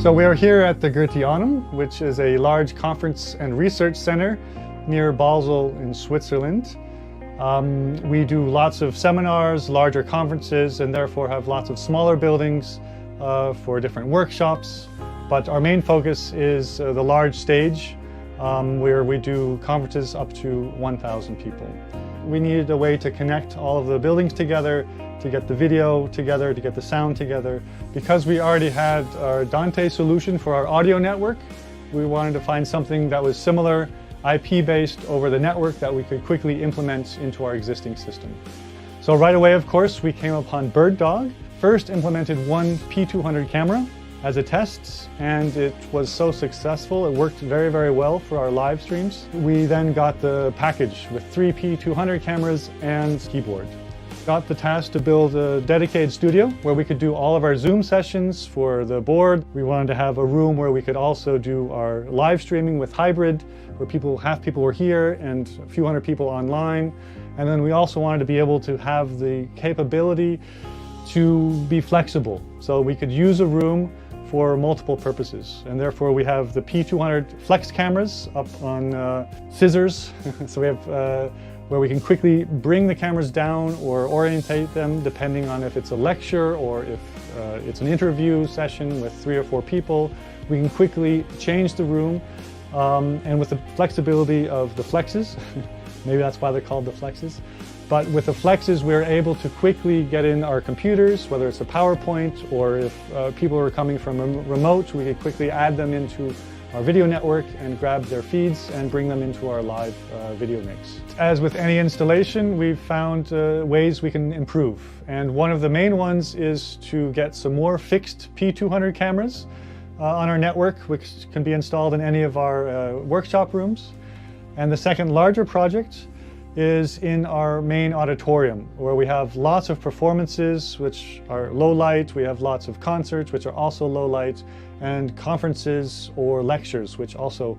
So we are here at the Goetheanum, which is a large conference and research center near Basel in Switzerland. We do lots of seminars, larger conferences, and therefore have lots of smaller buildings for different workshops. But our main focus is the large stage, where we do conferences up to 1,000 people. We needed a way to connect all of the buildings together, to get the video together, to get the sound together. Because we already had our Dante solution for our audio network, we wanted to find something that was similar, IP-based over the network that we could quickly implement into our existing system. So right away, of course, we came upon BirdDog. First implemented one P200 camera as a test, and it was so successful. It worked very, very well for our live streams. We then got the package with 3 P200 cameras and keyboard. Got the task to build a dedicated studio where we could do all of our Zoom sessions for the board. We wanted to have a room where we could also do our live streaming with hybrid, where half people were here and a few hundred people online. And then we also wanted to be able to have the capability to be flexible, so we could use a room for multiple purposes. And therefore we have the P200 flex cameras up on scissors. So we have where we can quickly bring the cameras down or orientate them depending on if it's a lecture or if it's an interview session with 3 or 4 people. We can quickly change the room, and with the flexibility of the flexes, maybe that's why they're called the flexes, but with the flexes we're able to quickly get in our computers, whether it's a PowerPoint or if people are coming from remote, we could quickly add them into our video network and grab their feeds and bring them into our live video mix. As with any installation, we've found ways we can improve. And one of the main ones is to get some more fixed P200 cameras on our network, which can be installed in any of our workshop rooms. And the second larger project is in our main auditorium, where we have lots of performances which are low light, we have lots of concerts which are also low light, and conferences or lectures which also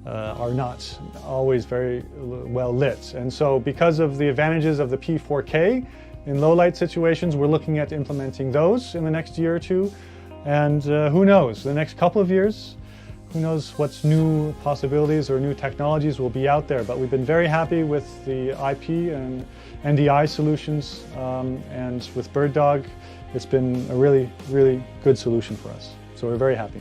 are not always very well lit. And so because of the advantages of the P4K in low light situations, we're looking at implementing those in the next year or two. And who knows, the next couple of years, who knows what's new possibilities or new technologies will be out there. But we've been very happy with the IP and NDI solutions, and with BirdDog, it's been a really, really good solution for us. So we're very happy.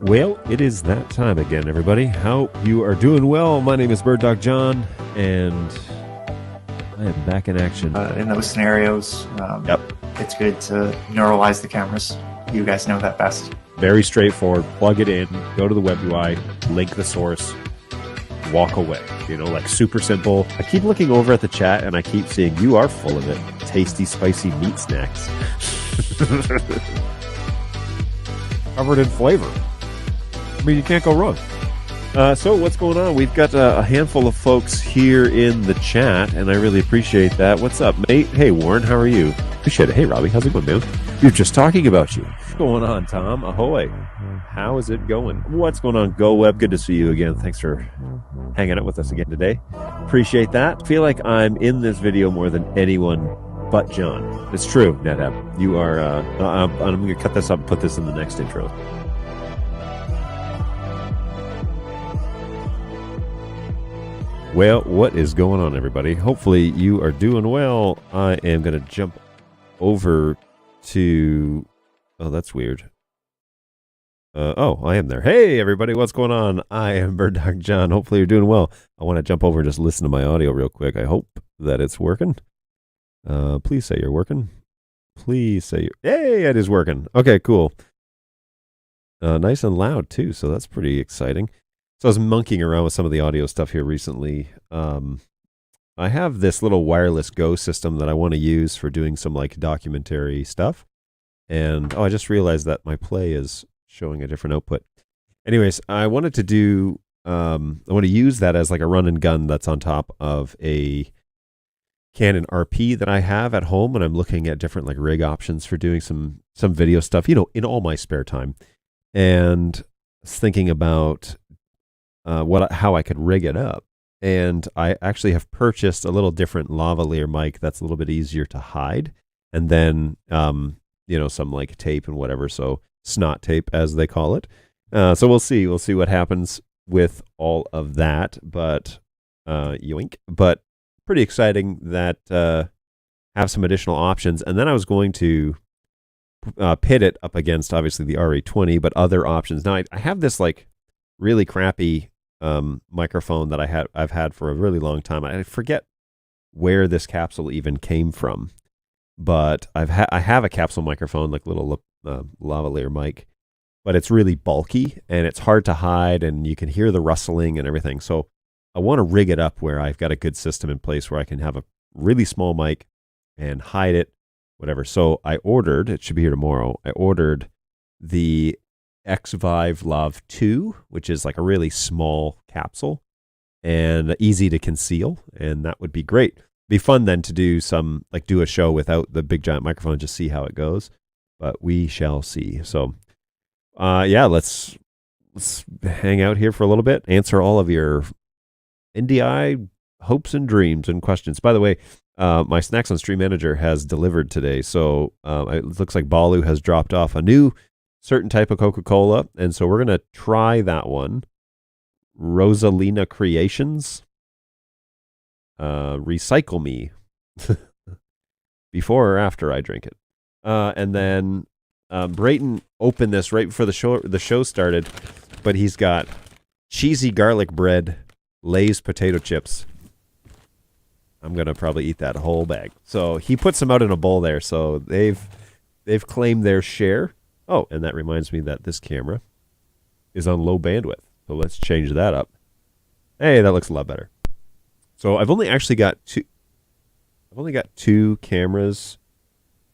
Well, it is that time again, everybody. Hope you are doing well. My name is BirdDog John, and I am back in action. In those scenarios, it's good to neuralize the cameras. You guys know that best. Very straightforward. Plug it in, go to the web UI, link the source, walk away. You know, like super simple. I keep looking over at the chat, and I keep seeing you are full of it. Tasty, spicy meat snacks. Covered in flavor. I mean, you can't go wrong. So what's going on? We've got a handful of folks here in the chat, and I really appreciate that. What's up, mate? Hey, Warren, how are you? Appreciate it. Hey, Robbie, how's it going, man? We were just talking about you. What's going on, Tom? Ahoy. How is it going? What's going on, Go Web? Good to see you again. Thanks for hanging out with us again today. Appreciate that. I feel like I'm in this video more than anyone but John. It's true, NetApp. You are, I'm going to cut this up and put this in the next intro. Well, what is going on, everybody? Hopefully you are doing well. I am going to jump over to... Oh, that's weird. Oh, I am there. Hey, everybody, what's going on? I am BirdDog John. Hopefully you're doing well. I want to jump over and just listen to my audio real quick. I hope that it's working. Please say you're working. Please say you're... Hey, it is working. Okay, cool. Nice and loud, too, so that's pretty exciting. So I was monkeying around with some of the audio stuff here recently. I have this little wireless Go system that I want to use for doing some like documentary stuff. And I just realized that my play is showing a different output. Anyways, I wanted to do I want to use that as like a run and gun that's on top of a Canon RP that I have at home, and I'm looking at different like rig options for doing some video stuff, in all my spare time. And I was thinking about how I could rig it up. And I actually have purchased a little different lavalier mic that's a little bit easier to hide, and then some like tape and whatever, so snot tape as they call it. So we'll see what happens with all of that, but yoink. But pretty exciting that have some additional options. And then I was going to pit it up against obviously the RA20, but other options. Now I have this like really crappy microphone that I've had for a really long time. I forget where this capsule even came from, but I have a capsule microphone, like little lavalier mic, but it's really bulky and it's hard to hide, and you can hear the rustling and everything. So I want to rig it up where I've got a good system in place where I can have a really small mic and hide it, whatever. So I ordered, it should be here tomorrow, I ordered the X-Vive Lav 2, which is like a really small capsule and easy to conceal, and that would be great. Be fun then to do a show without the big giant microphone, just see how it goes. But we shall see. So let's hang out here for a little bit, answer all of your NDI hopes and dreams and questions. By the way, my Snacks on Stream manager has delivered today, so it looks like Balu has dropped off a new certain type of Coca-Cola, and so we're going to try that one. Rosalina Creations. Recycle me before or after I drink it. And then Brayton opened this right before the show started, but he's got cheesy garlic bread, Lay's potato chips. I'm going to probably eat that whole bag. So he puts them out in a bowl there, so they've claimed their share. Oh, and that reminds me that this camera is on low bandwidth. So let's change that up. Hey, that looks a lot better. So I've only actually got two cameras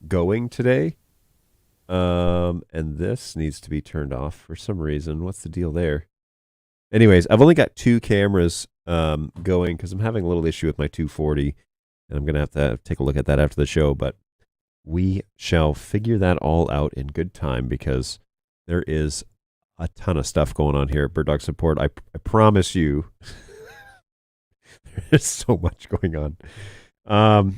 going today. And this needs to be turned off for some reason. What's the deal there? Anyways, I've only got two cameras going because I'm having a little issue with my 240, and I'm going to have to take a look at that after the show, but we shall figure that all out in good time because there is a ton of stuff going on here at BirdDog Support. I promise you there's so much going on.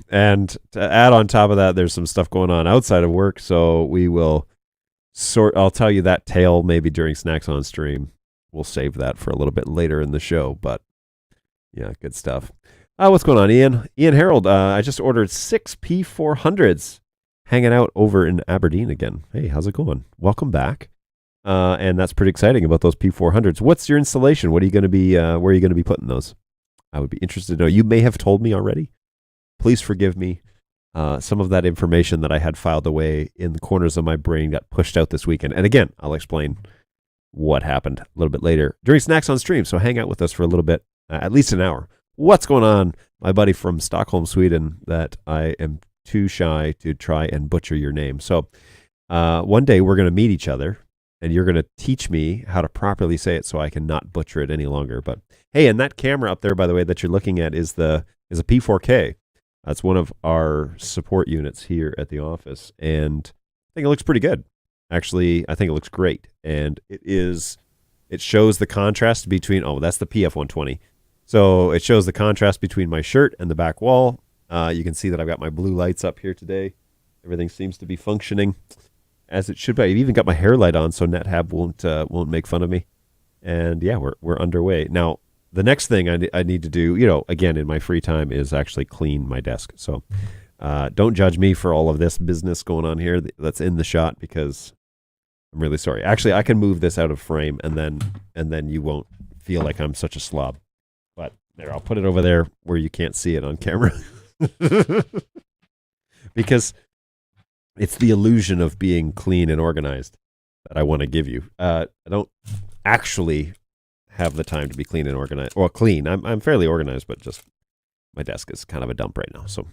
And to add on top of that, there's some stuff going on outside of work, so we will I'll tell you that tale maybe during Snacks on Stream. We'll save that for a little bit later in the show, but yeah, good stuff. What's going on, Ian? Ian Harold, I just ordered 6 P400s, hanging out over in Aberdeen again. Hey, how's it going? Welcome back. And that's pretty exciting about those P400s. What's your installation? What are you going to be? Where are you going to be putting those? I would be interested to know. You may have told me already. Please forgive me. Some of that information that I had filed away in the corners of my brain got pushed out this weekend. And again, I'll explain what happened a little bit later during Snacks on Stream. So hang out with us for a little bit, at least an hour. What's going on, my buddy from Stockholm, Sweden, that I am too shy to try and butcher your name. So one day we're going to meet each other, and you're going to teach me how to properly say it so I can not butcher it any longer. But hey, and that camera up there, by the way, that you're looking at is a P4K. That's one of our support units here at the office, and I think it looks pretty good. Actually, I think it looks great, and it shows the contrast between, that's the PF120. So it shows the contrast between my shirt and the back wall. You can see that I've got my blue lights up here today. Everything seems to be functioning as it should be. I've even got my hair light on so NetHab won't make fun of me. And yeah, we're underway. Now, the next thing I need to do, again, in my free time is actually clean my desk. So don't judge me for all of this business going on here that's in the shot, because I'm really sorry. Actually, I can move this out of frame, and then you won't feel like I'm such a slob. But there, I'll put it over there where you can't see it on camera. Because it's the illusion of being clean and organized that I want to give you. I don't actually have the time to be clean and organized. Well, clean. I'm fairly organized, but just my desk is kind of a dump right now. So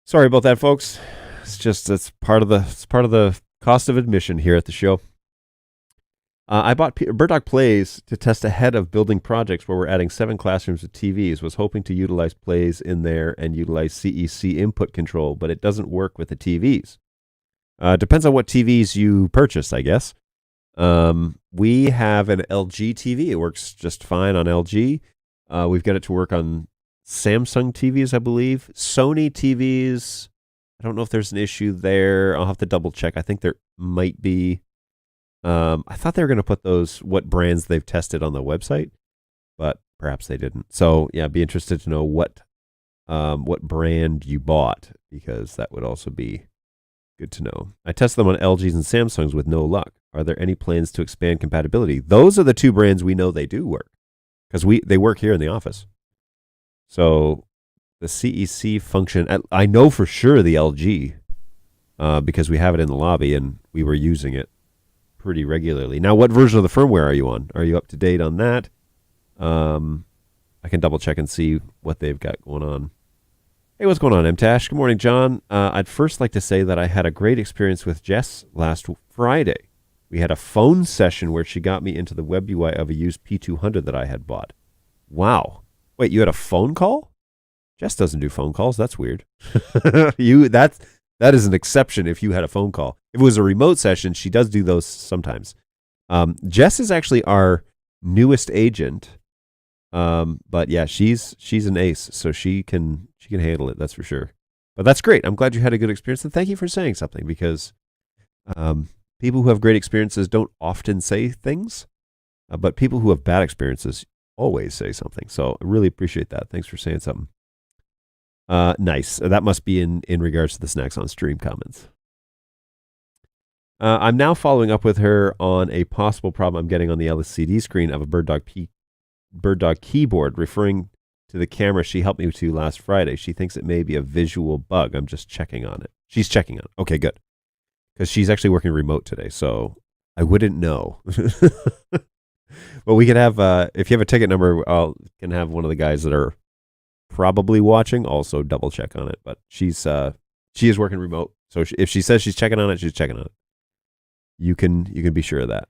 sorry about that, folks. It's part of the cost of admission here at the show. I bought BirdDog Plays to test ahead of building projects where we're adding 7 classrooms with TVs. Was hoping to utilize Plays in there and utilize CEC input control, but it doesn't work with the TVs. Depends on what TVs you purchase, I guess. We have an LG TV. It works just fine on LG. We've got it to work on Samsung TVs, I believe. Sony TVs, I don't know if there's an issue there. I'll have to double check. I think there might be. I thought they were going to put what brands they've tested on the website, but perhaps they didn't. So yeah, I'd be interested to know what brand you bought, because that would also be good to know. I tested them on LGs and Samsungs with no luck. Are there any plans to expand compatibility? Those are the 2 brands we know they do work, because they work here in the office. So the CEC function, I know for sure the LG, because we have it in the lobby and we were using it pretty regularly. Now, what version of the firmware are you on? Are you up to date on that? I can double check and see what they've got going on. Hey, what's going on, MTash? Good morning, John. I'd first like to say that I had a great experience with Jess last Friday. We had a phone session where she got me into the web UI of a used P200 that I had bought. Wow. Wait, you had a phone call? Jess doesn't do phone calls. That's weird. That is an exception if you had a phone call. If it was a remote session, she does do those sometimes. Jess is actually our newest agent. But yeah, she's an ace, so she can handle it, that's for sure. But that's great. I'm glad you had a good experience, and thank you for saying something, because people who have great experiences don't often say things, but people who have bad experiences always say something. So I really appreciate that. Thanks for saying something. Nice. That must be in regards to the Snacks on Stream comments. I'm now following up with her on a possible problem I'm getting on the LCD screen of a BirdDog keyboard, referring to the camera she helped me to last Friday. She thinks it may be a visual bug. I'm just checking on it. She's checking on it. Okay, good. Because she's actually working remote today, so I wouldn't know. But we could have, if you have a ticket number, can have one of the guys that are probably watching also double check on it. But she is working remote, so if she says she's checking on it, she's checking on it. You can be sure of that.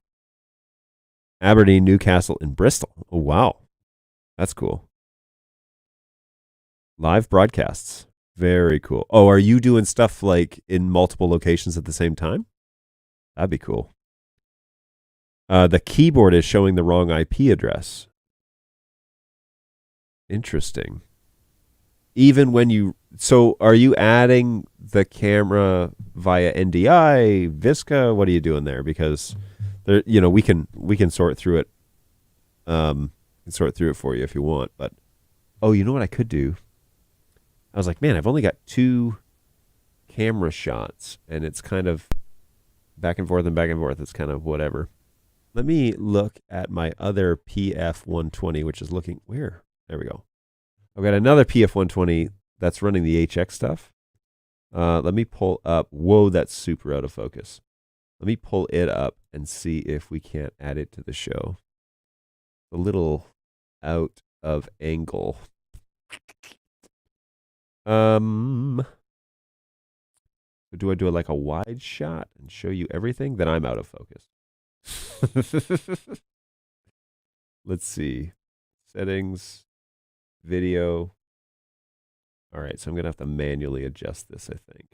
Aberdeen, Newcastle, and Bristol. Oh wow, that's cool. Live broadcasts, very cool. Oh, are you doing stuff like in multiple locations at the same time? That'd be cool. The keyboard is showing the wrong IP address. Interesting. Even when so are you adding the camera via NDI, Visca? What are you doing there? Because there, we can sort through it. Sort through it for you if you want. But you know what I could do? I was like, man, I've only got 2 camera shots, and it's kind of back and forth and back and forth. It's kind of whatever. Let me look at my other PF120, which is looking where? There we go. I've got another PF120 that's running the HX stuff. Let me pull up. Whoa, that's super out of focus. Let me pull it up and see if we can't add it to the show. A little out of angle. Do I do like a wide shot and show you everything? Then I'm out of focus. Let's see. Settings, video. All right, so I'm going to have to manually adjust this, I think.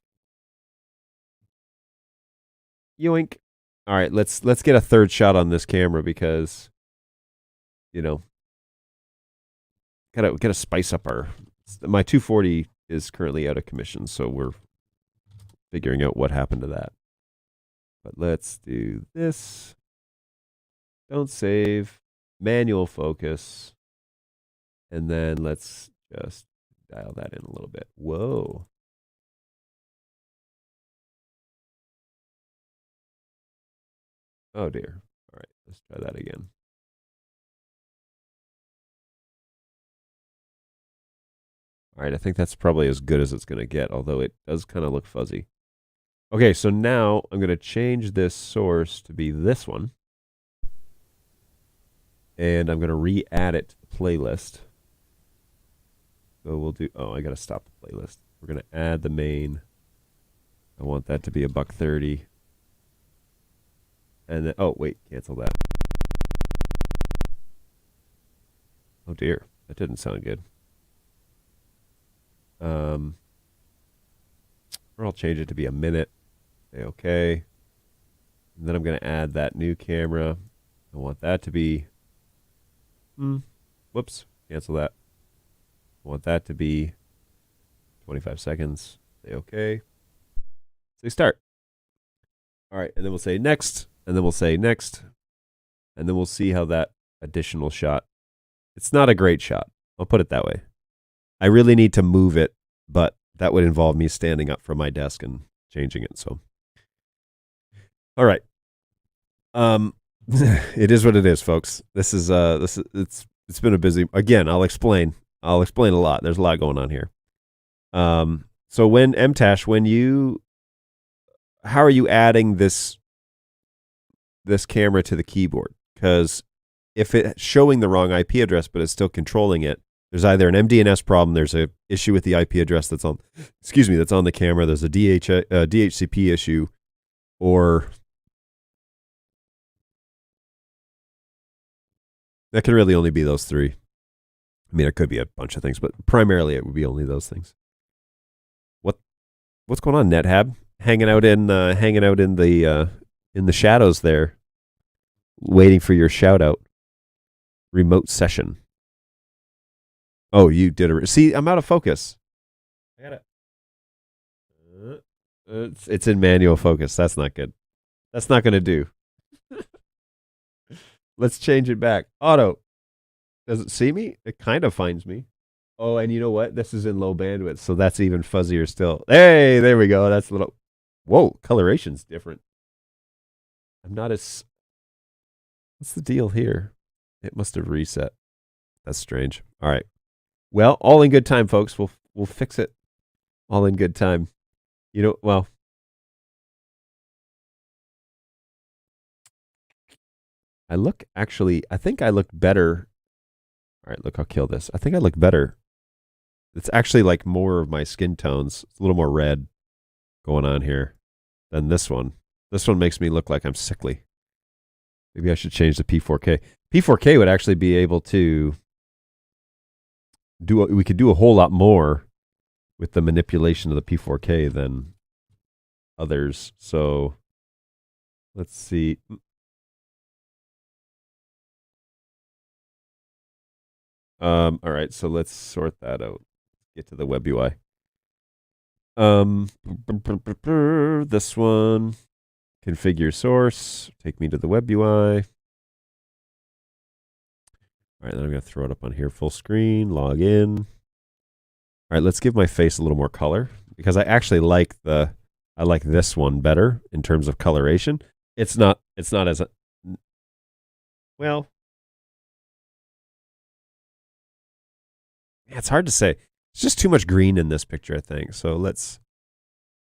Yoink. All right, let's get a third shot on this camera because, gotta spice up my 240 is currently out of commission, so we're figuring out what happened to that. But let's do this. Don't save. Manual focus. And then let's just dial that in a little bit. Whoa. Oh dear. All right, let's try that again. All right, I think that's probably as good as it's going to get, although it does kind of look fuzzy. Okay, so now I'm going to change this source to be this one. And I'm going to re-add it to the playlist. So we'll do, I got to stop the playlist. We're going to add the main. I want that to be $130. And then, wait, cancel that. Oh dear, that didn't sound good. Or I'll change it to be a minute. Say okay. And then I'm going to add that new camera. I want that to be, whoops, cancel that. I want that to be 25 seconds. Say okay. Say start. All right, and then we'll say next, and then we'll say next, and then we'll see how that additional shot. It's not a great shot. I'll put it that way. I really need to move it, but that would involve me standing up from my desk and changing it. So, all right. It is what it is, folks. It's been a busy. Again, I'll explain a lot. There's a lot going on here. So when MTash, how are you adding this camera to the keyboard? Because if it's showing the wrong IP address, but it's still controlling it, there's either an MDNS problem, there's an issue with the IP address that's on the camera, there's a DHCP issue, or that can really only be those three. I mean, it could be a bunch of things, but primarily it would be only those things. What's going on, NetHab? Hanging out in the shadows there, waiting for your shout out. Remote session. Oh, you did a see. I'm out of focus. I got it. It's in manual focus. That's not good. That's not going to do. Let's change it back. Auto. Does it see me? It kind of finds me. Oh, and you know what? This is in low bandwidth, so that's even fuzzier still. Hey, there we go. That's a little. Whoa, coloration's different. I'm not as. What's the deal here? It must have reset. That's strange. All right. Well, all in good time, folks. We'll fix it. All in good time. You know, well. I think I looked better. All right, look, I'll kill this. I think I look better. It's actually like more of my skin tones. It's a little more red going on here than this one. This one makes me look like I'm sickly. Maybe I should change the P4K. P4K would actually be able to we could do a whole lot more with the manipulation of the P4K than others. So let's see. All right, so let's sort that out. Get to the web UI. This one, configure source, take me to the web UI. All right, then I'm going to throw it up on here full screen, log in. All right, let's give my face a little more color because I actually like this one better in terms of coloration. It's not as well. Yeah, it's hard to say. It's just too much green in this picture, I think. So let's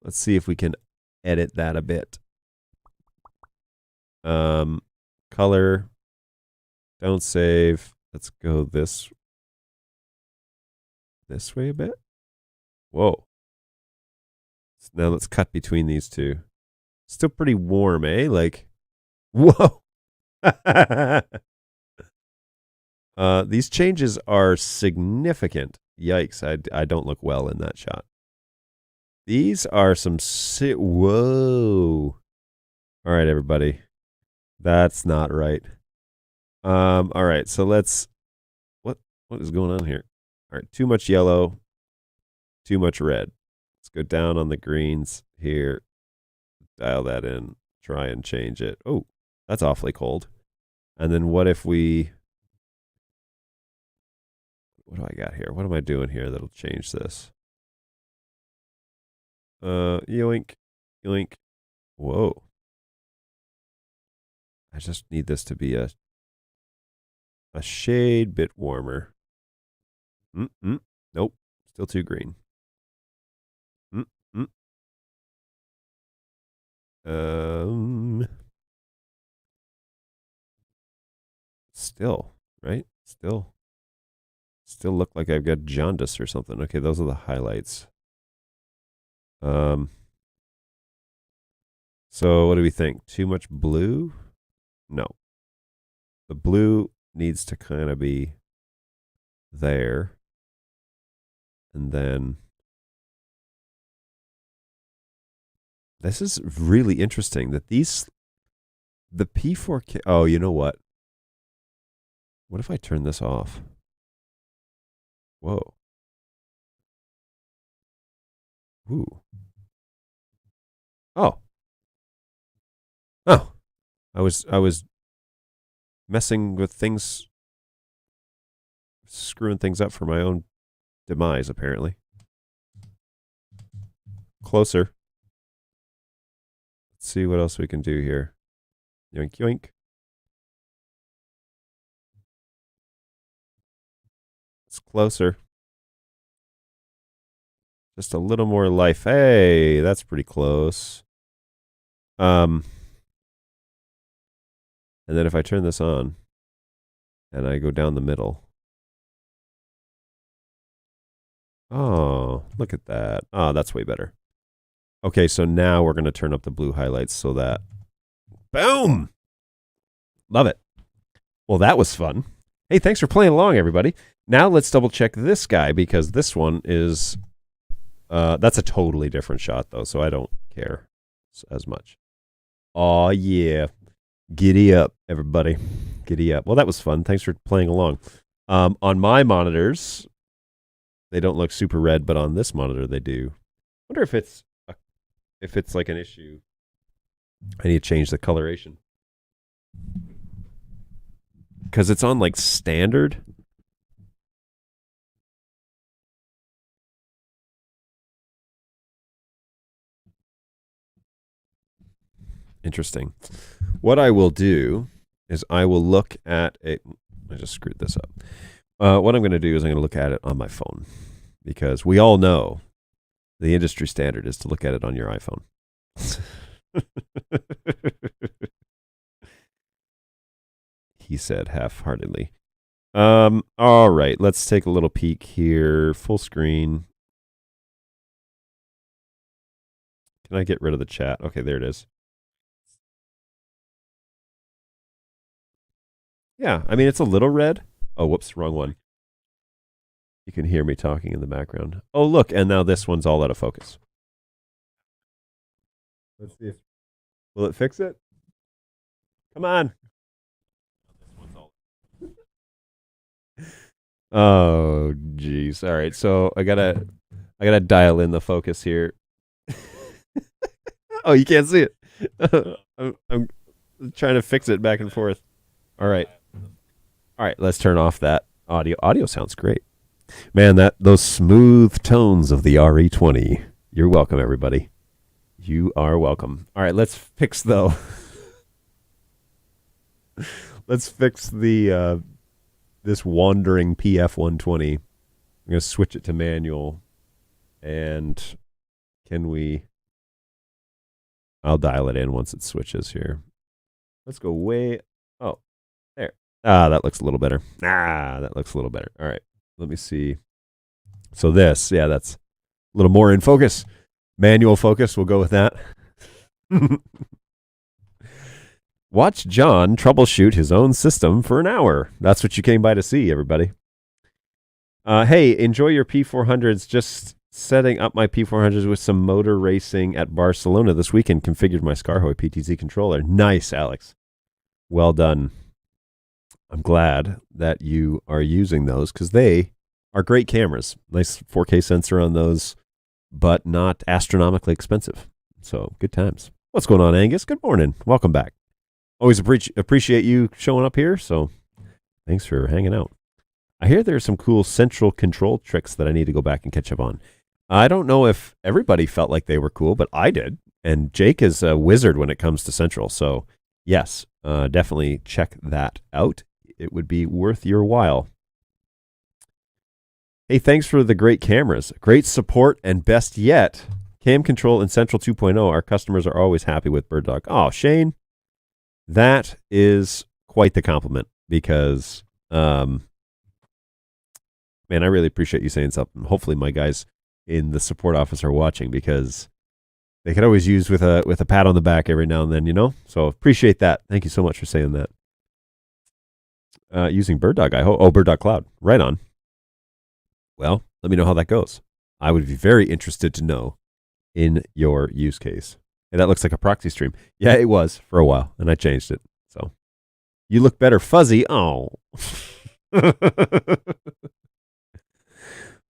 see if we can edit that a bit. Color. Don't save. Let's go this way a bit. Whoa. Now let's cut between these two. Still pretty warm, eh? Like, whoa. These changes are significant. Yikes, I don't look well in that shot. These are some whoa. All right, everybody. That's not right. All right, so let's what is going on here? All right, too much yellow, too much red. Let's go down on the greens here. Dial that in. Try and change it. Oh, that's awfully cold. And then what if we what do I got here? What am I doing here that'll change this? Yoink, yoink. Whoa. I just need this to be a shade bit warmer. Nope. Still too green. Still, right? Still look like I've got jaundice or something. Okay, those are the highlights. So what do we think? Too much blue? No. The blue needs to kind of be there. And then this is really interesting that the P4K. Oh, you know what? What if I turn this off? Whoa. Ooh. Oh. Oh. I was messing with things, screwing things up for my own demise, apparently. Closer. Let's see what else we can do here. Yoink, yoink. It's closer. Just a little more life. Hey, that's pretty close. And then if I turn this on and I go down the middle. Oh, look at that. Oh, that's way better. Okay, so now we're going to turn up the blue highlights so that, boom! Love it. Well, that was fun. Hey, thanks for playing along, everybody. Now let's double check this guy because this one is, that's a totally different shot though, so I don't care as much. Oh yeah. Giddy up, everybody. Giddy up. Well, that was fun. Thanks for playing along. On my monitors, they don't look super red, but on this monitor they do. I wonder if it's like an issue. I need to change the coloration. Because it's on like standard. Interesting. What I will do is I will look at a. I just screwed this up. What I'm going to do is I'm going to look at it on my phone because we all know the industry standard is to look at it on your iPhone. He said half-heartedly. All right, let's take a little peek here. Full screen. Can I get rid of the chat? Okay, there it is. Yeah, I mean, it's a little red. Oh, whoops, wrong one. You can hear me talking in the background. Oh, look, and now this one's all out of focus. Let's see if... Will it fix it? Come on. Oh, jeez. All right, so I gotta dial in the focus here. Oh, you can't see it. I'm trying to fix it back and forth. All right, let's turn off that audio. Audio sounds great. Man, those smooth tones of the RE20. You're welcome, everybody. You are welcome. All right, let's fix the this wandering PF120. I'm going to switch it to manual. And I'll dial it in once it switches here. Let's go way, oh, there. That looks a little better. That looks a little better. All right, let me see. So this, yeah, that's a little more in focus. Manual focus, we'll go with that. Watch John troubleshoot his own system for an hour. That's what you came by to see, everybody. Hey, enjoy your P400s. Just setting up my P400s with some motor racing at Barcelona this weekend. Configured my Scarhoy PTZ controller. Nice, Alex. Well done. I'm glad that you are using those because they are great cameras. Nice 4K sensor on those, but not astronomically expensive. So good times. What's going on, Angus? Good morning. Welcome back. Always appreciate you showing up here, so thanks for hanging out. I hear there's some cool central control tricks that I need to go back and catch up on. I don't know if everybody felt like they were cool, but I did. And Jake is a wizard when it comes to central. So yes, definitely check that out. It would be worth your while. Hey, thanks for the great cameras. Great support, and best yet, Cam Control and Central 2.0. Our customers are always happy with BirdDog. Oh, Shane, that is quite the compliment because, man, I really appreciate you saying something. Hopefully my guys in the support office are watching because they could always use with a pat on the back every now and then, you know? So appreciate that. Thank you so much for saying that. Using BirdDog, I hope. Oh, BirdDog Cloud. Right on. Well, let me know how that goes. I would be very interested to know in your use case. Hey, that looks like a proxy stream. Yeah, it was for a while, and I changed it. So you look better fuzzy. Oh.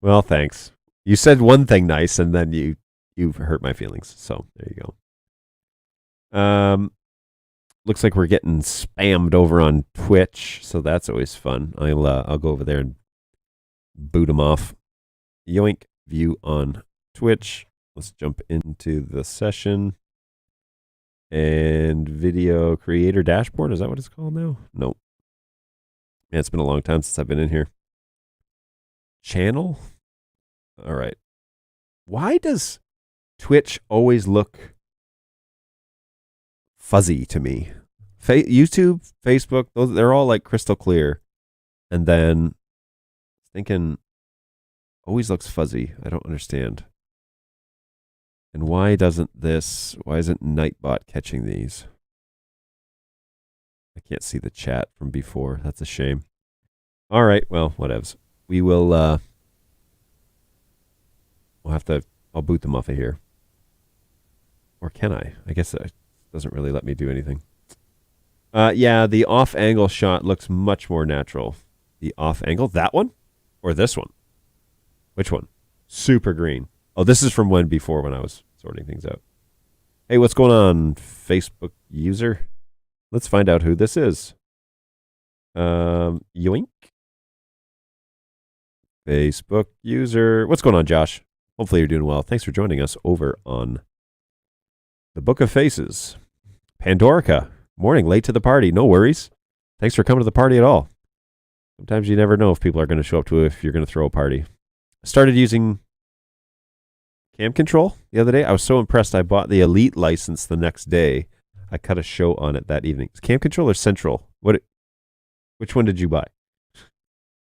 Well, thanks. You said one thing nice, and then you've hurt my feelings. So there you go. Looks like we're getting spammed over on Twitch, so that's always fun. I'll go over there and boot them off. Yoink, view on Twitch. Let's jump into the session. And video creator dashboard, is that what it's called now? Nope. Yeah, it's been a long time since I've been in here. Channel? All right. Why does Twitch always look fuzzy to me? YouTube, Facebook, they're all like crystal clear. And then thinking always looks fuzzy. I don't understand. And why isn't Nightbot catching these? I can't see the chat from before. That's a shame. All right, well, whatevs. We will, I'll boot them off of here. Or can I? I guess it doesn't really let me do anything. Yeah, the off-angle shot looks much more natural. The off-angle? That one? Or this one? Which one? Super green. Oh, this is from when I was sorting things out. Hey, what's going on, Facebook user? Let's find out who this is. Yoink. Facebook user. What's going on, Josh? Hopefully you're doing well. Thanks for joining us over on the Book of Faces. Pandorica. Morning, late to the party. No worries. Thanks for coming to the party at all. Sometimes you never know if people are going to show up to if you're going to throw a party. I started using Cam Control the other day. I was so impressed. I bought the Elite license the next day. I cut a show on it that evening. Is Cam Control or Central? Which one did you buy?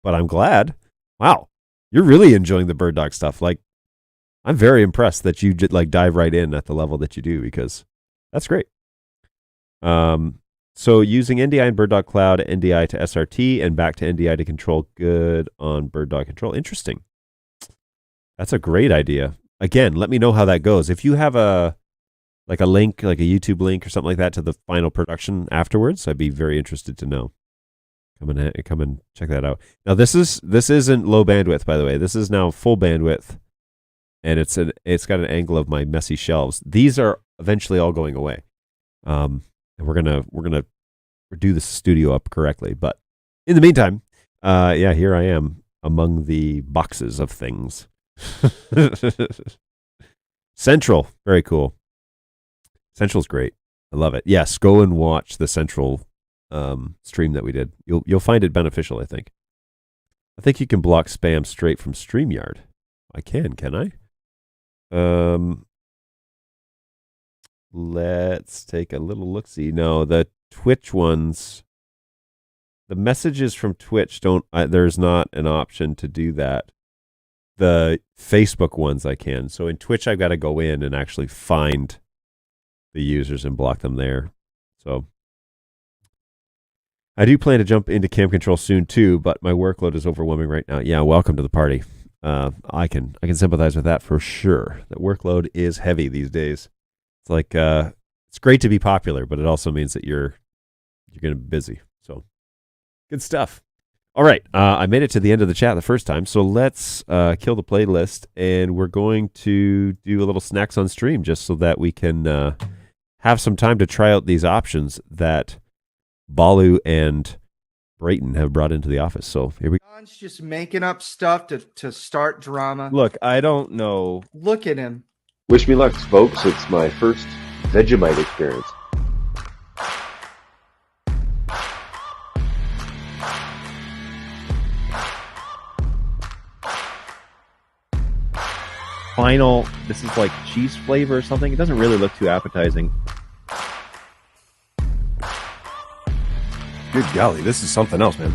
But I'm glad. Wow, you're really enjoying the BirdDog stuff. Like, I'm very impressed that you dive right in at the level that you do, because that's great. So using NDI and BirdDog Cloud, NDI to SRT, and back to NDI to control good on BirdDog Control. Interesting. That's a great idea. Again, let me know how that goes. If you have a link, like a YouTube link or something like that to the final production afterwards, I'd be very interested to know. Come and check that out. Now this isn't low bandwidth, by the way. This is now full bandwidth, and it's got an angle of my messy shelves. These are eventually all going away. And we're gonna do the studio up correctly. But in the meantime, yeah, here I am among the boxes of things. Central, very cool. Central's great. I love it. Yes, go and watch the Central stream that we did. You'll find it beneficial, I think. I think you can block spam straight from StreamYard. I can I? Let's take a little look-see. No, the Twitch ones, the messages from Twitch there's not an option to do that. The Facebook ones I can. So in Twitch, I've got to go in and actually find the users and block them there. So I do plan to jump into Cam Control soon too, but my workload is overwhelming right now. Yeah, welcome to the party. I can sympathize with that for sure. The workload is heavy these days. It's like it's great to be popular, but it also means that you're going to be busy. So good stuff. All right, I made it to the end of the chat the first time, so let's kill the playlist, and we're going to do a little snacks on stream just so that we can have some time to try out these options that Balu and Brayton have brought into the office. So here we go. John's just making up stuff to start drama. Look, I don't know. Look at him. Wish me luck, folks. It's my first Vegemite experience. Final, this is like cheese flavor or something. It doesn't really look too appetizing. Good golly, this is something else, man.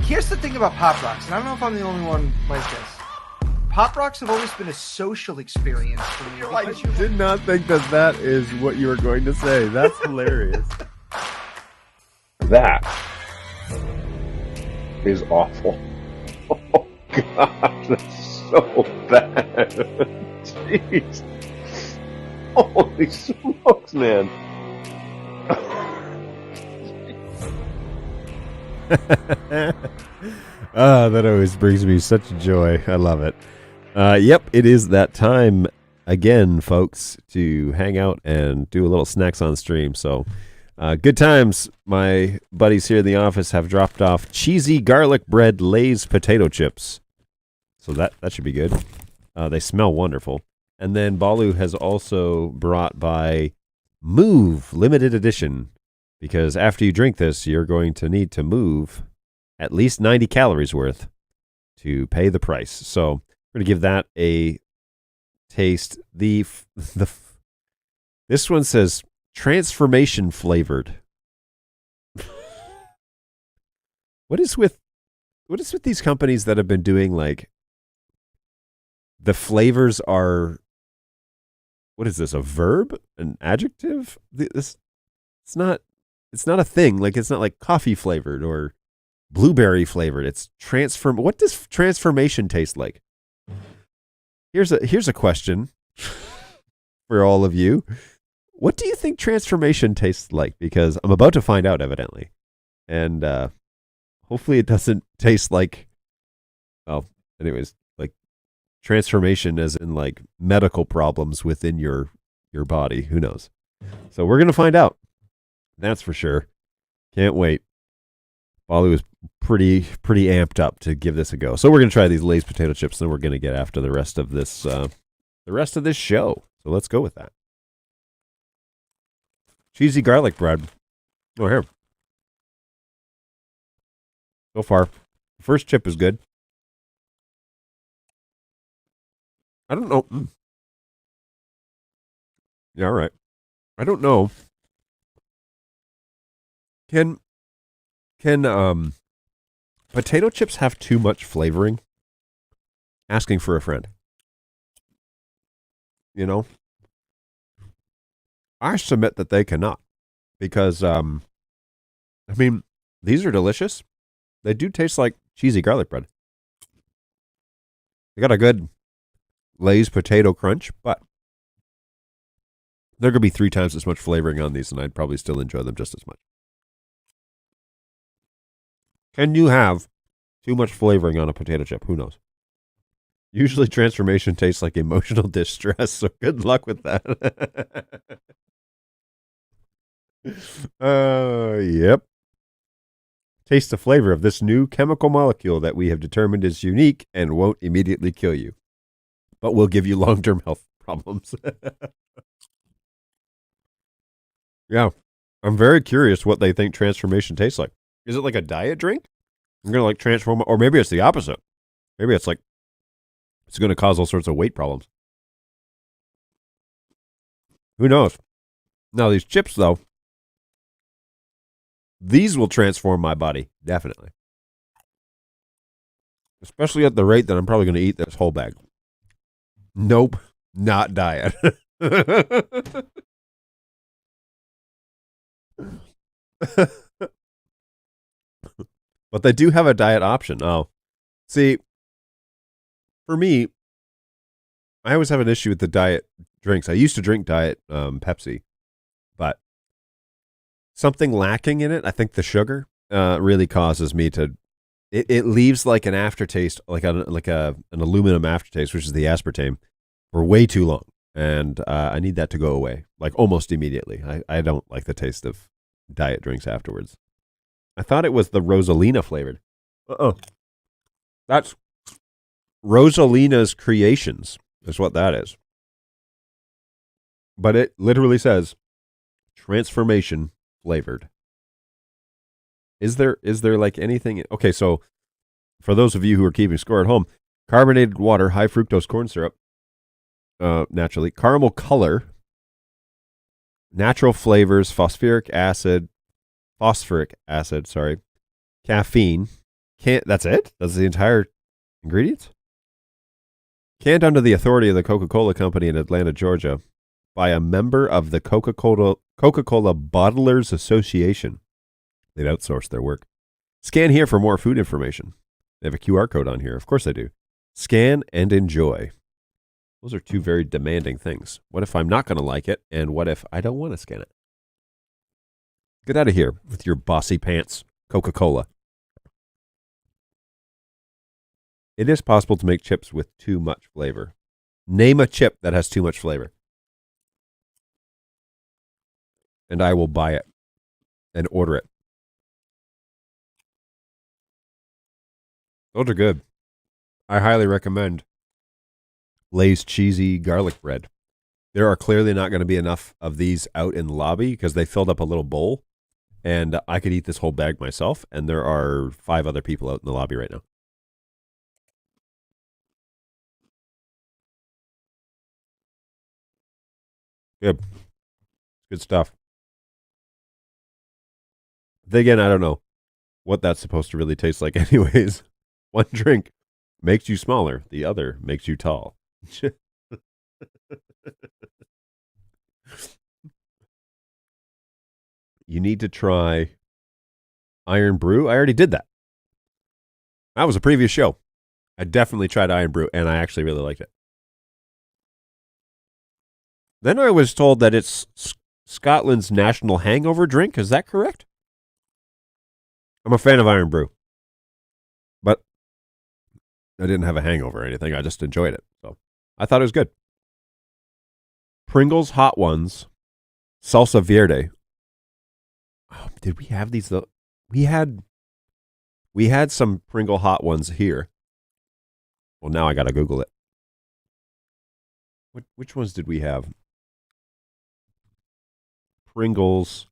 Here's the thing about Pop Rocks, and I don't know if I'm the only one like this. Pop Rocks have always been a social experience for me. I did not think that is what you were going to say. That's hilarious. That is awful. Oh god, that's so bad. Jeez. Holy smokes, man. That always brings me such joy. I love it. Yep, it is that time again, folks, to hang out and do a little snacks on stream. So, good times. My buddies here in the office have dropped off cheesy garlic bread Lay's potato chips. So that should be good. They smell wonderful. And then Balu has also brought by Move Limited Edition, because after you drink this, you're going to need to move at least 90 calories worth to pay the price. So we're going to give that a taste. This one says transformation flavored. What is with these companies that have been doing, like, the flavors are, what is this, a verb, an adjective? It's not a thing. Like, it's not like coffee flavored or blueberry flavored. It's what does transformation taste like? Here's a question for all of you. What do you think transformation tastes like? Because I'm about to find out, evidently. And hopefully it doesn't taste like, well, anyways, like transformation as in like medical problems within your body. Who knows? So we're going to find out. That's for sure. Can't wait. Balu is pretty amped up to give this a go. So we're going to try these Lay's potato chips, and then we're going to get after the rest of this show. So let's go with that. Cheesy garlic bread. Oh, here. So far, the first chip is good. I don't know. Yeah, all right. I don't know. Can potato chips have too much flavoring? Asking for a friend. You know? I submit that they cannot. Because, I mean, these are delicious. They do taste like cheesy garlic bread. They got a good Lay's potato crunch, but there could be 3 times as much flavoring on these, and I'd probably still enjoy them just as much. Can you have too much flavoring on a potato chip? Who knows? Usually transformation tastes like emotional distress, so good luck with that. Yep. Taste the flavor of this new chemical molecule that we have determined is unique and won't immediately kill you, but will give you long-term health problems. Yeah. I'm very curious what they think transformation tastes like. Is it like a diet drink? I'm going to like transform, or maybe it's the opposite. Maybe it's like, it's going to cause all sorts of weight problems. Who knows? Now, these chips, though, these will transform my body, definitely. Especially at the rate that I'm probably going to eat this whole bag. Nope, not diet. But they do have a diet option. Oh, see, for me, I always have an issue with the diet drinks. I used to drink diet Pepsi, but something lacking in it, I think the sugar, really causes me to. It leaves like an aftertaste, like an aluminum aftertaste, which is the aspartame, for way too long, and I need that to go away, like almost immediately. I don't like the taste of diet drinks afterwards. I thought it was the Rosalina flavored. That's Rosalina's Creations, is what that is. But it literally says transformation flavored. Is there like anything? Okay, so for those of you who are keeping score at home, carbonated water, high fructose corn syrup, naturally, caramel color, natural flavors, phosphoric acid, caffeine. That's it? That's the entire ingredients? Canned under the authority of the Coca-Cola Company in Atlanta, Georgia, by a member of the Coca-Cola Bottlers Association. They'd outsourced their work. Scan here for more food information. They have a QR code on here. Of course they do. Scan and enjoy. Those are two very demanding things. What if I'm not going to like it? And what if I don't want to scan it? Get out of here with your bossy pants, Coca-Cola. It is possible to make chips with too much flavor. Name a chip that has too much flavor. And I will buy it and order it. Those are good. I highly recommend Lay's cheesy garlic bread. There are clearly not going to be enough of these out in the lobby because they filled up a little bowl, and I could eat this whole bag myself, and there are 5 other people out in the lobby right now. Good. Good stuff. Then again, I don't know what that's supposed to really taste like anyways. One drink makes you smaller. The other makes you tall. You need to try Iron Brew. I already did that. That was a previous show. I definitely tried Iron Brew, and I actually really liked it. Then I was told that it's Scotland's national hangover drink. Is that correct? I'm a fan of Iron Brew. But I didn't have a hangover or anything. I just enjoyed it. So I thought it was good. Pringles Hot Ones, Salsa Verde. Oh, did we have these though? We had some Pringle Hot Ones here. Well, now I got to Google it. Which ones did we have? Pringles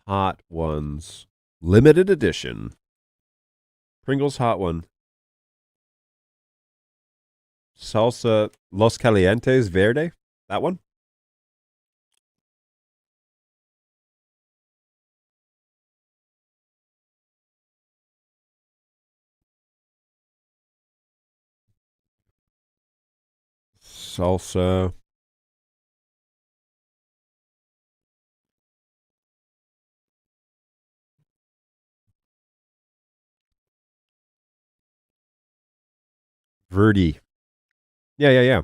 Hot Ones, limited edition. Pringles Hot One. Salsa Los Calientes Verde. That one? Salsa. Verde. Yeah.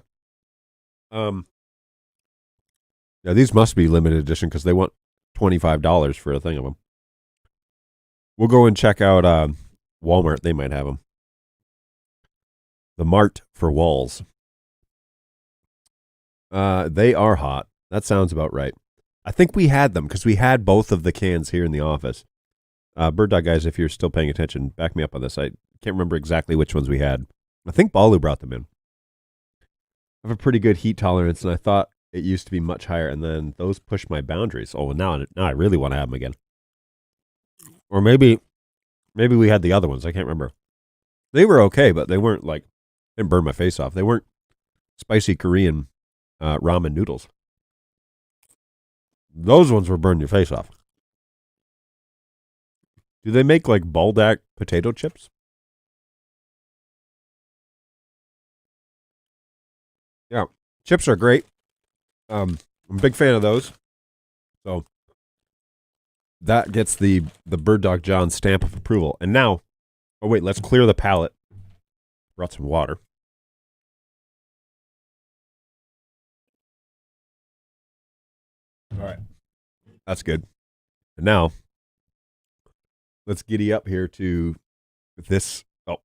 Yeah, these must be limited edition because they want $25 for a thing of them. We'll go and check out Walmart. They might have them. The Mart for Walls. They are hot. That sounds about right. I think we had them because we had both of the cans here in the office. BirdDog guys, if you're still paying attention, back me up on this. I can't remember exactly which ones we had. I think Balu brought them in. I have a pretty good heat tolerance, and I thought it used to be much higher, and then those pushed my boundaries. Oh, now I really want to have them again. Or maybe we had the other ones. I can't remember. They were okay, but they weren't like, didn't burn my face off. They weren't spicy Korean ramen noodles. Those ones were burn your face off. Do they make like Baldock potato chips? Yeah, chips are great. I'm a big fan of those. So that gets the BirdDog John stamp of approval. And now, oh wait, let's clear the palate. Brought some water. All right, that's good. And now, let's giddy up here to this. Oh,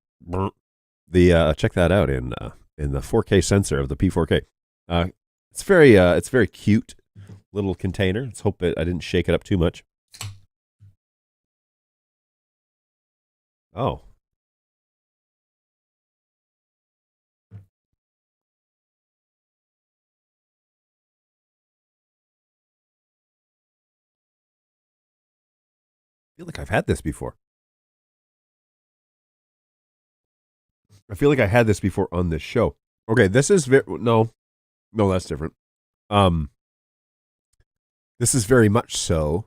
check that out in the 4K sensor of the P4K. It's very cute little container. Let's hope I didn't shake it up too much. Oh. I feel like I've had this before. I feel like I had this before on this show. Okay, this is no, that's different. This is very much so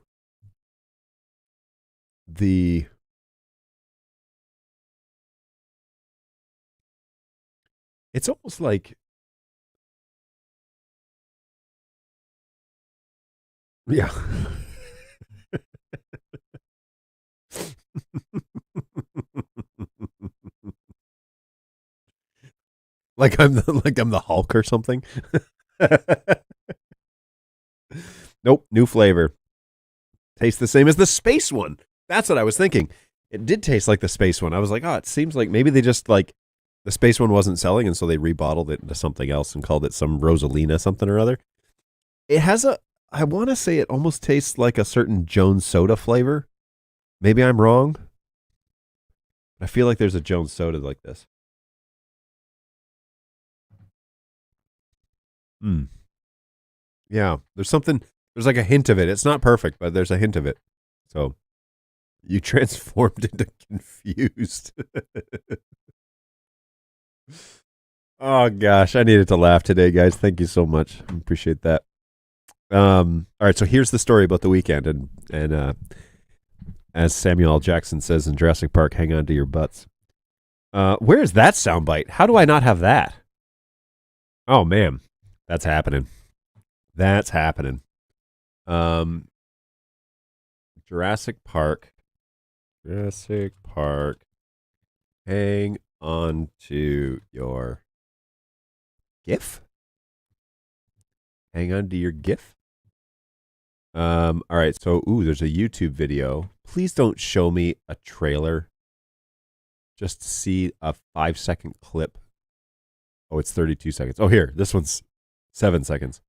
it's almost like, yeah. Like I'm the Hulk or something. Nope, new flavor. Tastes the same as the space one. That's what I was thinking. It did taste like the space one. I was like, oh, it seems like maybe they just like the space one wasn't selling, and so they rebottled it into something else and called it some Rosalina something or other. It has I want to say it almost tastes like a certain Jones Soda flavor. Maybe I'm wrong. I feel like there's a Jones Soda like this. Yeah, there's like a hint of it. It's not perfect, but there's a hint of it. So you transformed into confused. Oh gosh, I needed to laugh today, guys. Thank you so much. I appreciate that. All right, so here's the story about the weekend, and as Samuel L. Jackson says in Jurassic Park, hang on to your butts. Where is that soundbite? How do I not have that? Oh man, that's happening. That's happening. Jurassic Park. Hang on to your GIF. Hang on to your GIF. All right. So, there's a YouTube video. Please don't show me a trailer. Just to see a 5-second clip. Oh, it's 32 seconds. Oh, here. This one's 7 seconds.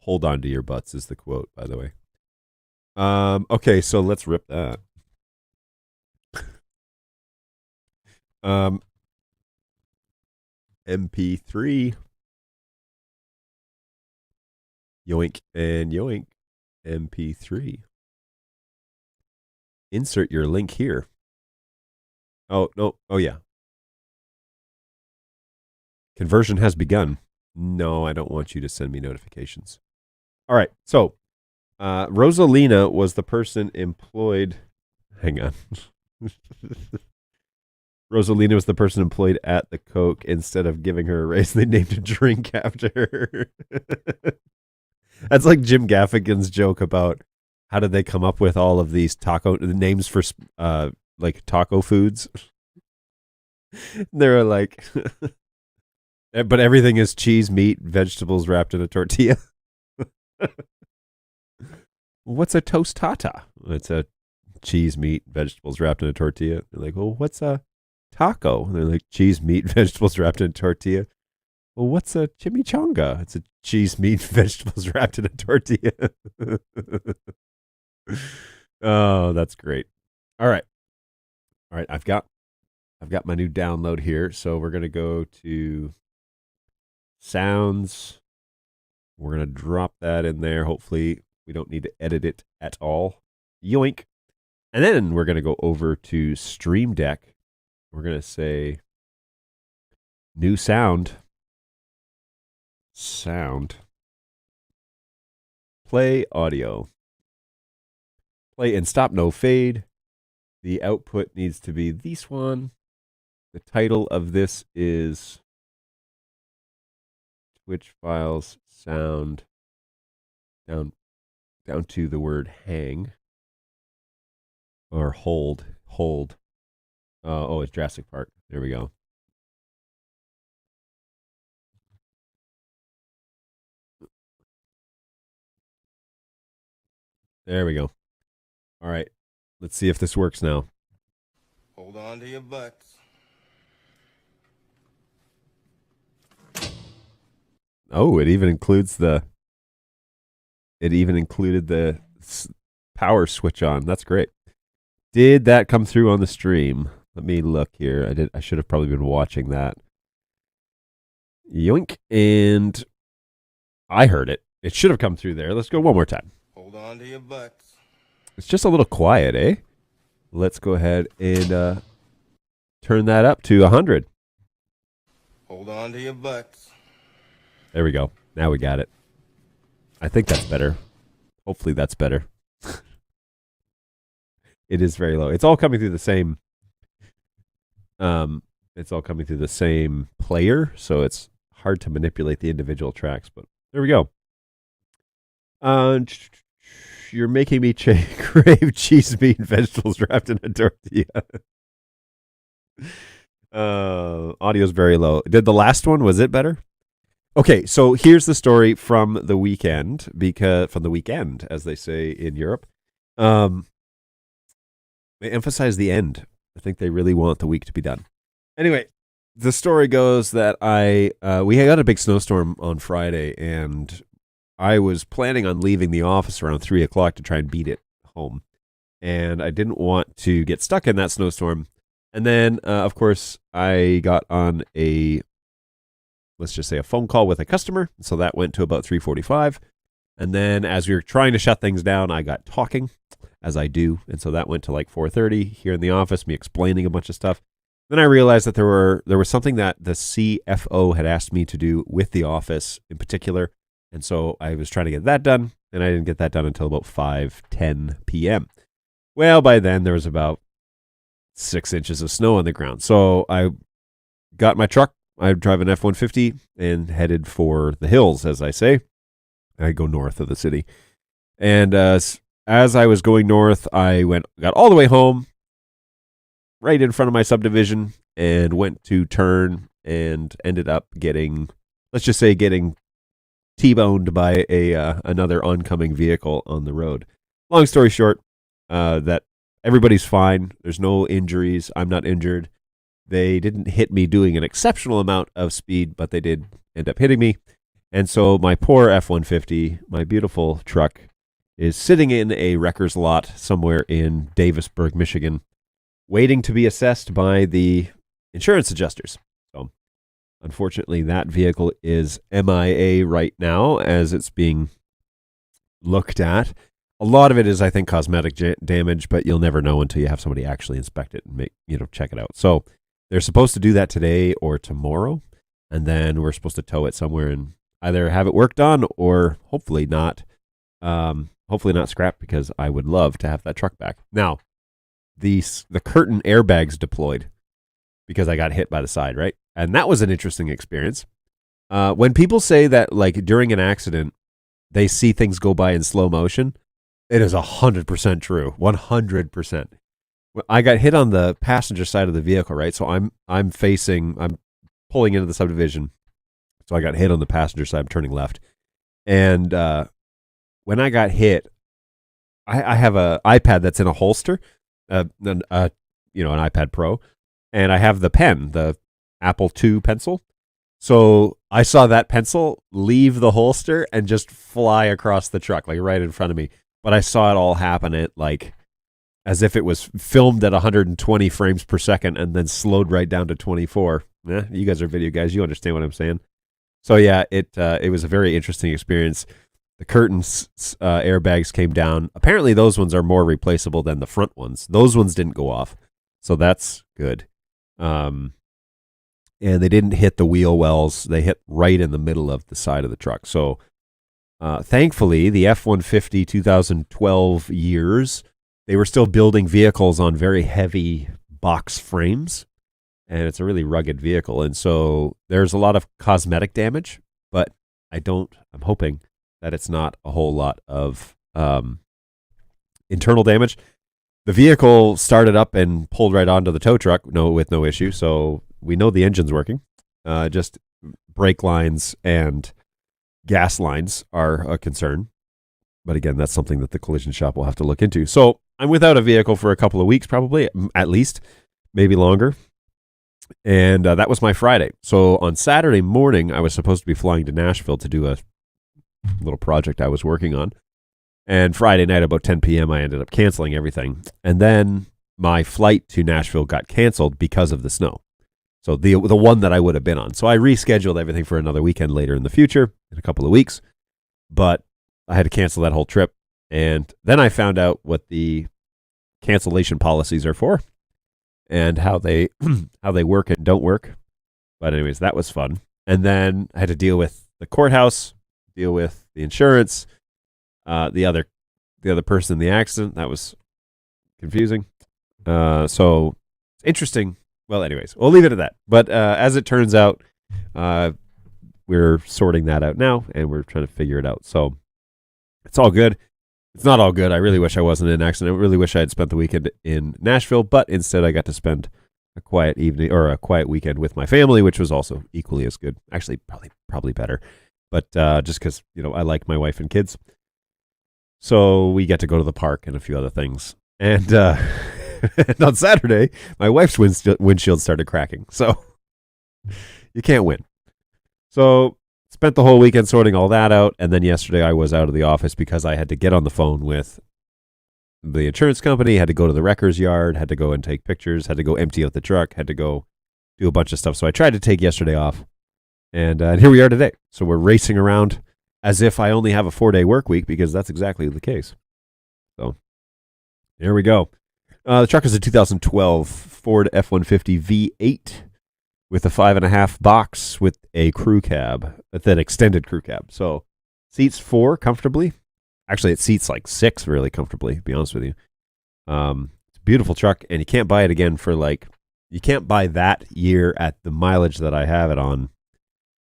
Hold on to your butts is the quote, by the way. Okay, so let's rip that. MP3. Yoink and yoink. MP3. Insert your link here. Oh, no. Oh, yeah. Conversion has begun. No, I don't want you to send me notifications. All right. So, Rosalina was the person employed. Hang on. Rosalina was the person employed at the Coke. Instead of giving her a raise, they named a drink after her. That's like Jim Gaffigan's joke about how did they come up with all of these names for like taco foods. They were like, but everything is cheese, meat, vegetables wrapped in a tortilla. What's a tostata? It's a cheese, meat, vegetables wrapped in a tortilla. They're like, well, what's a taco? And they're like, cheese, meat, vegetables wrapped in a tortilla. Well, what's a chimichanga? It's a cheese, meat, vegetables wrapped in a tortilla. Oh, that's great. All right. I've got my new download here. So we're going to go to sounds. We're going to drop that in there. Hopefully we don't need to edit it at all. Yoink. And then we're going to go over to Stream Deck. We're going to say new sound. Play audio. Play and stop, no fade. The output needs to be this one. The title of this is Twitch files sound down to the word hang or hold. Oh, it's Jurassic Park. There we go. There we go. All right. Let's see if this works now. Hold on to your butts. Oh, it even included the power switch on. That's great. Did that come through on the stream? Let me look here. I should have probably been watching that. Yoink. And I heard it. It should have come through there. Let's go one more time. Hold on to your butts. It's just a little quiet, eh? Let's go ahead and turn that up to 100. Hold on to your butts. There we go. Now we got it. I think that's better. Hopefully that's better. It is very low. It's all coming through the same player, so it's hard to manipulate the individual tracks, but there we go. You're making me crave cheese, meat, and vegetables wrapped in a tortilla. Audio's very low. Did the last one, was it better? Okay, so here's the story from the weekend, from the weekend, as they say in Europe. They emphasize the end. I think they really want the week to be done. Anyway, the story goes that we got a big snowstorm on Friday, and I was planning on leaving the office around 3 o'clock to try and beat it home. And I didn't want to get stuck in that snowstorm. And then, of course, I got on let's just say a phone call with a customer. So that went to about 3:45. And then as we were trying to shut things down, I got talking, as I do. And so that went to like 4:30 here in the office, me explaining a bunch of stuff. Then I realized that there was something that the CFO had asked me to do with the office in particular. And so I was trying to get that done, and I didn't get that done until about 5:10 p.m. Well, by then there was about 6 inches of snow on the ground. So I got my truck. I drive an F-150 and headed for the hills, as I say. I go north of the city. And as I was going north, I got all the way home, right in front of my subdivision, and went to turn and ended up getting T-boned by another oncoming vehicle on the road. Long story short, that everybody's fine. There's no injuries. I'm not injured. They didn't hit me doing an exceptional amount of speed, but they did end up hitting me. And so my poor F-150, my beautiful truck, is sitting in a wrecker's lot somewhere in Davisburg, Michigan, waiting to be assessed by the insurance adjusters. So unfortunately, that vehicle is MIA right now as it's being looked at. A lot of it is, I think, cosmetic damage, but you'll never know until you have somebody actually inspect it and check it out. So they're supposed to do that today or tomorrow, and then we're supposed to tow it somewhere and either have it worked on or hopefully not scrap, because I would love to have that truck back. Now, the curtain airbags deployed because I got hit by the side, right? And that was an interesting experience. When people say that, like, during an accident, they see things go by in slow motion, it is 100% true. 100%. I got hit on the passenger side of the vehicle, right? So I'm pulling into the subdivision. So I got hit on the passenger side. I'm turning left. And when I got hit, I have an iPad that's in a holster, an iPad Pro, and I have the pen, the Apple II pencil. So I saw that pencil leave the holster and just fly across the truck, like right in front of me. But I saw it all happen as if it was filmed at 120 frames per second and then slowed right down to 24. You guys are video guys. You understand what I'm saying. So yeah, it was a very interesting experience. The curtains airbags came down. Apparently those ones are more replaceable than the front ones. Those ones didn't go off. So that's good. And they didn't hit the wheel wells. They hit right in the middle of the side of the truck. So thankfully, the F-150 2012 years, they were still building vehicles on very heavy box frames, and it's a really rugged vehicle. And so there's a lot of cosmetic damage, but I'm hoping that it's not a whole lot of internal damage. The vehicle started up and pulled right onto the tow truck with no issue, so we know the engine's working. Just brake lines and gas lines are a concern. But again, that's something that the collision shop will have to look into. So I'm without a vehicle for a couple of weeks, probably, at least, maybe longer. And that was my Friday. So on Saturday morning, I was supposed to be flying to Nashville to do a little project I was working on. And Friday night, about 10 p.m., I ended up canceling everything. And then my flight to Nashville got canceled because of the snow. So the one that I would have been on. So I rescheduled everything for another weekend later in the future, in a couple of weeks. But I had to cancel that whole trip. And then I found out what the cancellation policies are for and how they work and don't work. But anyways, that was fun. And then I had to deal with the courthouse, deal with the insurance, the other person in the accident. That was confusing. So interesting. Well, anyways, we'll leave it at that. But as it turns out, we're sorting that out now, and we're trying to figure it out. So it's all good. It's not all good. I really wish I wasn't in an accident. I really wish I had spent the weekend in Nashville, but instead I got to spend a quiet evening or a quiet weekend with my family, which was also equally as good. Actually, probably better. But just because, I like my wife and kids. So we get to go to the park and a few other things. And, and on Saturday, my wife's windshield started cracking. So you can't win. So spent the whole weekend sorting all that out. And then yesterday I was out of the office because I had to get on the phone with the insurance company, had to go to the wrecker's yard, had to go and take pictures, had to go empty out the truck, had to go do a bunch of stuff. So I tried to take yesterday off. And here we are today. So we're racing around as if I only have a 4-day work week, because that's exactly the case. So there we go. The truck is a 2012 Ford F-150 V8 with a 5.5 box with a crew cab, with an extended crew cab. So seats 4 comfortably. Actually, it seats like 6 really comfortably, to be honest with you. It's a beautiful truck, and you can't buy it again for you can't buy that year at the mileage that I have it on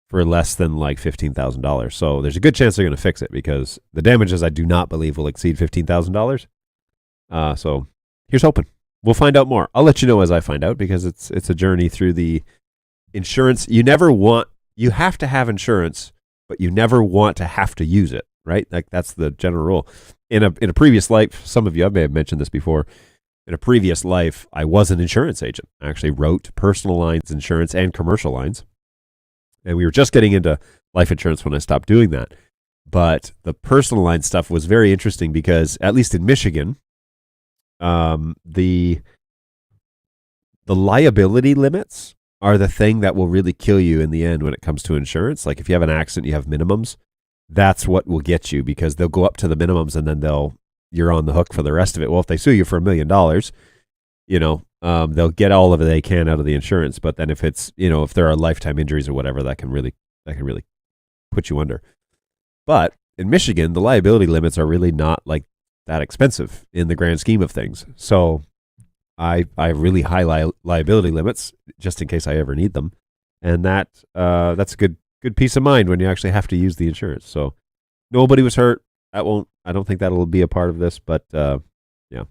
for less than like $15,000. So there's a good chance they're going to fix it, because the damages I do not believe will exceed $15,000. So here's hoping. We'll find out more. I'll let you know as I find out, because it's a journey through the insurance. You have to have insurance, but you never want to have to use it, right? Like that's the general rule. In a previous life, some of you, I may have mentioned this before, in a previous life, I was an insurance agent. I actually wrote personal lines insurance and commercial lines. And we were just getting into life insurance when I stopped doing that. But the personal line stuff was very interesting because, at least in Michigan, the liability limits are the thing that will really kill you in the end when it comes to insurance. Like if you have an accident, you have minimums. That's what will get you, because they'll go up to the minimums and then you're on the hook for the rest of it. Well, if they sue you for $1 million, they'll get all of it they can out of the insurance. But then if it's, if there are lifetime injuries or whatever, that can really put you under. But in Michigan, the liability limits are really not like that expensive in the grand scheme of things. So I have really high liability limits just in case I ever need them. And that's a good peace of mind when you actually have to use the insurance. So nobody was hurt. I don't think that'll be a part of this, but yeah.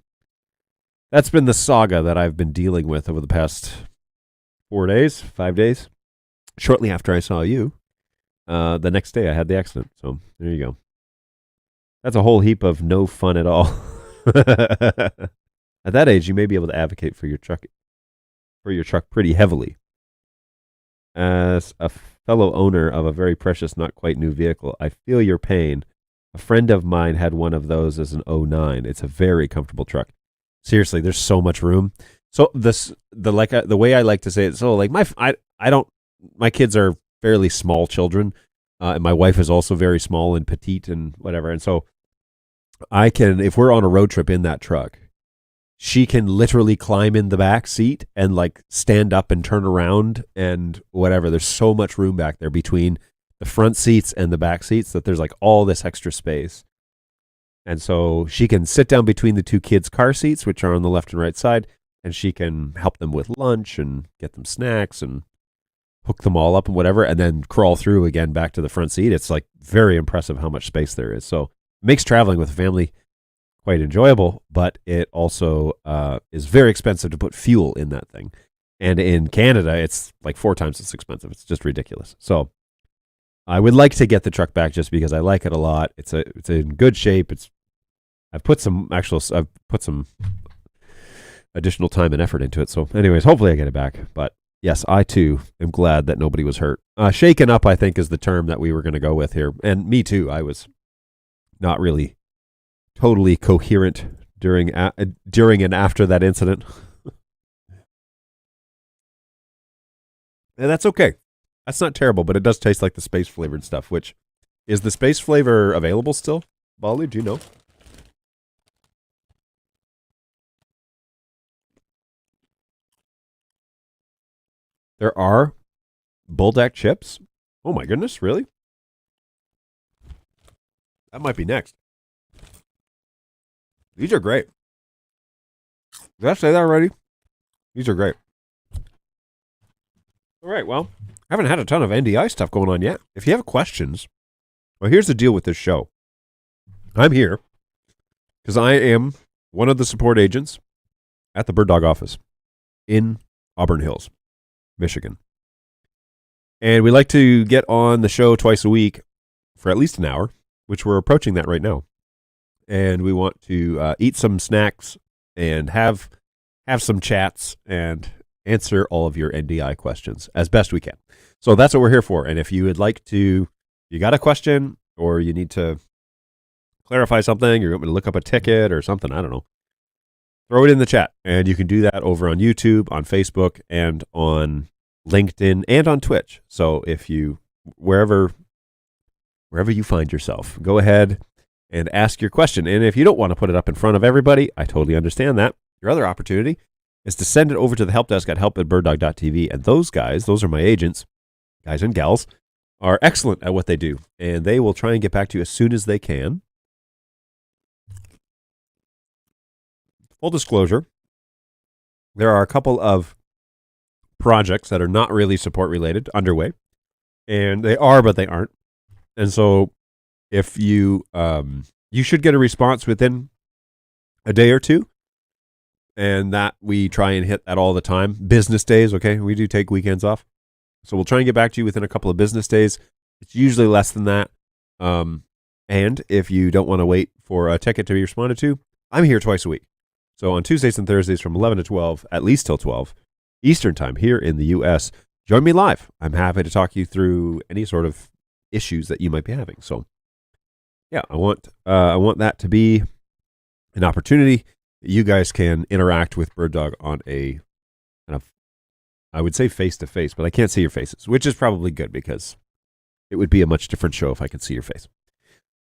That's been the saga that I've been dealing with over the past 5 days. Shortly after I saw you, the next day I had the accident. So there you go. That's a whole heap of no fun at all. At that age, you may be able to advocate for your truck pretty heavily. As a fellow owner of a very precious, not quite new vehicle, I feel your pain. A friend of mine had one of those as an '09. It's a very comfortable truck. Seriously, there's so much room. So the way I like to say it, so like my kids are fairly small children, and my wife is also very small and petite and whatever. And so I can, if we're on a road trip in that truck, she can literally climb in the back seat and like stand up and turn around and whatever. There's so much room back there between the front seats and the back seats that there's like all this extra space. And so she can sit down between the two kids' car seats, which are on the left and right side, and she can help them with lunch and get them snacks and hook them all up and whatever, and then crawl through again back to the front seat. It's like very impressive how much space there is. So it makes traveling with a family quite enjoyable, but it also is very expensive to put fuel in that thing. And in Canada, it's like 4 times as expensive. It's just ridiculous. So I would like to get the truck back just because I like it a lot. It's in good shape. I've put some additional time and effort into it. So anyways, hopefully I get it back. But yes, I too am glad that nobody was hurt. Shaken up, I think, is the term that we were going to go with here. And me too. I was not really totally coherent during and after that incident. And that's okay. That's not terrible, but it does taste like the space flavored stuff, which is the space flavor available still? Bali, do you know? There are Bulldog chips. Oh my goodness, really? That might be next. These are great. Did I say that already? These are great. All right, well, I haven't had a ton of NDI stuff going on yet. If you have questions, well, here's the deal with this show. I'm here because I am one of the support agents at the BirdDog office in Auburn Hills, Michigan. And we like to get on the show twice a week for at least an hour, which we're approaching that right now. And we want to eat some snacks and have some chats and answer all of your NDI questions as best we can. So that's what we're here for. And if you would like to, you got a question or you need to clarify something, or you want me to look up a ticket or something, I don't know, throw it in the chat. And you can do that over on YouTube, on Facebook, and on LinkedIn, and on Twitch. So if you, wherever you find yourself, go ahead and ask your question. And if you don't want to put it up in front of everybody, I totally understand that. Your other opportunity is to send it over to the help desk at help@birddog.tv. And those guys, those are my agents, guys and gals, are excellent at what they do. And they will try and get back to you as soon as they can. Full disclosure, there are a couple of projects that are not really support related underway. And they are, but they aren't. And so if you should get a response within a day or two, and that we try and hit that all the time. Business days, okay? We do take weekends off. So we'll try and get back to you within a couple of business days. It's usually less than that. And if you don't want to wait for a ticket to be responded to, I'm here twice a week. So on Tuesdays and Thursdays from 11 to 12, at least till 12, Eastern time here in the U.S., join me live. I'm happy to talk you through any sort of issues that you might be having. So yeah, I want that to be an opportunity. You guys can interact with BirdDog on a kind of, I would say face-to-face, but I can't see your faces, which is probably good because it would be a much different show if I could see your face.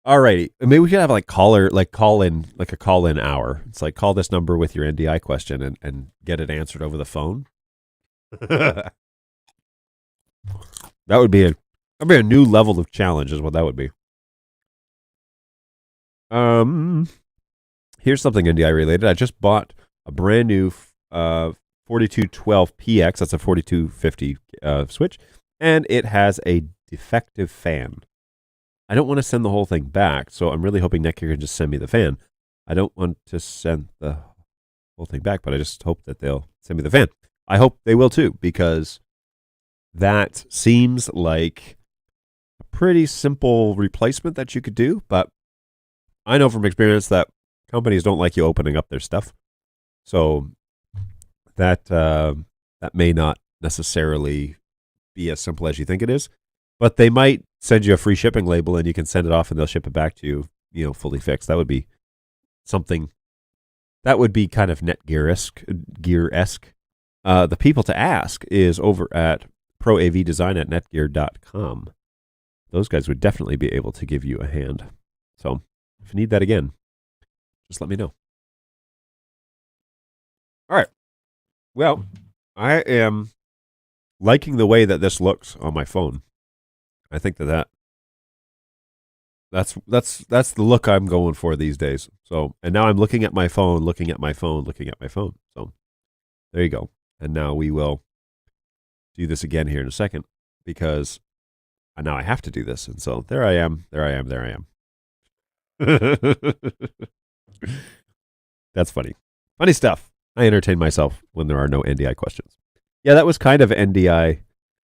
All righty. Maybe we could have like a call-in hour. It's like, call this number with your NDI question and get it answered over the phone. That would be a new level of challenge is what that would be. Here's something NDI related. I just bought a brand new 4212PX. That's a 4250 switch, and it has a defective fan. I don't want to send the whole thing back, so I'm really hoping Netgear can just send me the fan. I don't want to send the whole thing back, but I just hope that they'll send me the fan. I hope they will too, because that seems like a pretty simple replacement that you could do, but I know from experience that companies don't like you opening up their stuff. So that may not necessarily be as simple as you think it is, but they might send you a free shipping label and you can send it off and they'll ship it back to you, fully fixed. That would be something that would be kind of Netgear-esque. The people to ask is over at proavdesign@netgear.com. Those guys would definitely be able to give you a hand. So if you need that again, just let me know. All right. Well, I am liking the way that this looks on my phone. I think that's the look I'm going for these days. So, and now I'm looking at my phone. So there you go. And now we will do this again here in a second because now I have to do this. And so there I am. That's funny. Funny stuff. I entertain myself when there are no NDI questions. Yeah, that was kind of NDI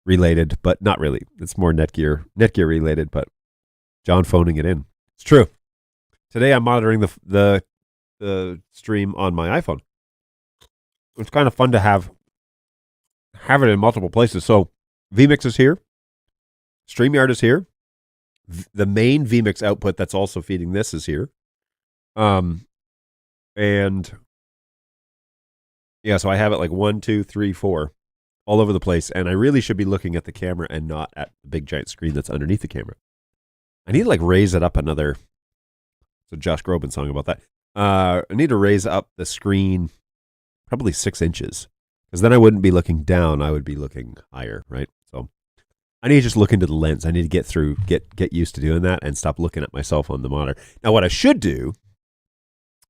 related, but not really. It's more Netgear related, but John phoning it in. It's true. Today I'm monitoring the stream on my iPhone. It's kind of fun to have it in multiple places. So vMix is here. StreamYard is here. The main vMix output that's also feeding this is here. And yeah, so I have it like 1, 2, 3, 4 all over the place. And I really should be looking at the camera and not at the big giant screen that's underneath the camera. I need to like raise it up another. It's a Josh Groban song about that. I need to raise up the screen probably 6 inches because then I wouldn't be looking down. I would be looking higher, right? So I need to just look into the lens. I need to get used to doing that and stop looking at myself on the monitor. Now, what I should do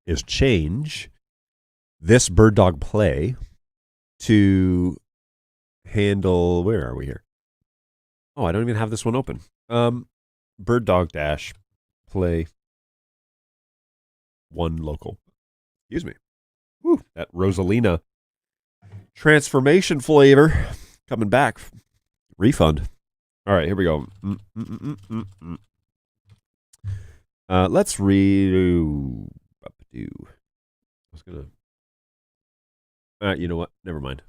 is change this BirdDog Play to handle, where are we here? Oh, I don't even have this one open. BirdDog Play 1 local. Excuse me. Woo, that Rosalina Transformation flavor coming back. Refund. All right, here we go. Let's redo. I was gonna. You know what? Never mind.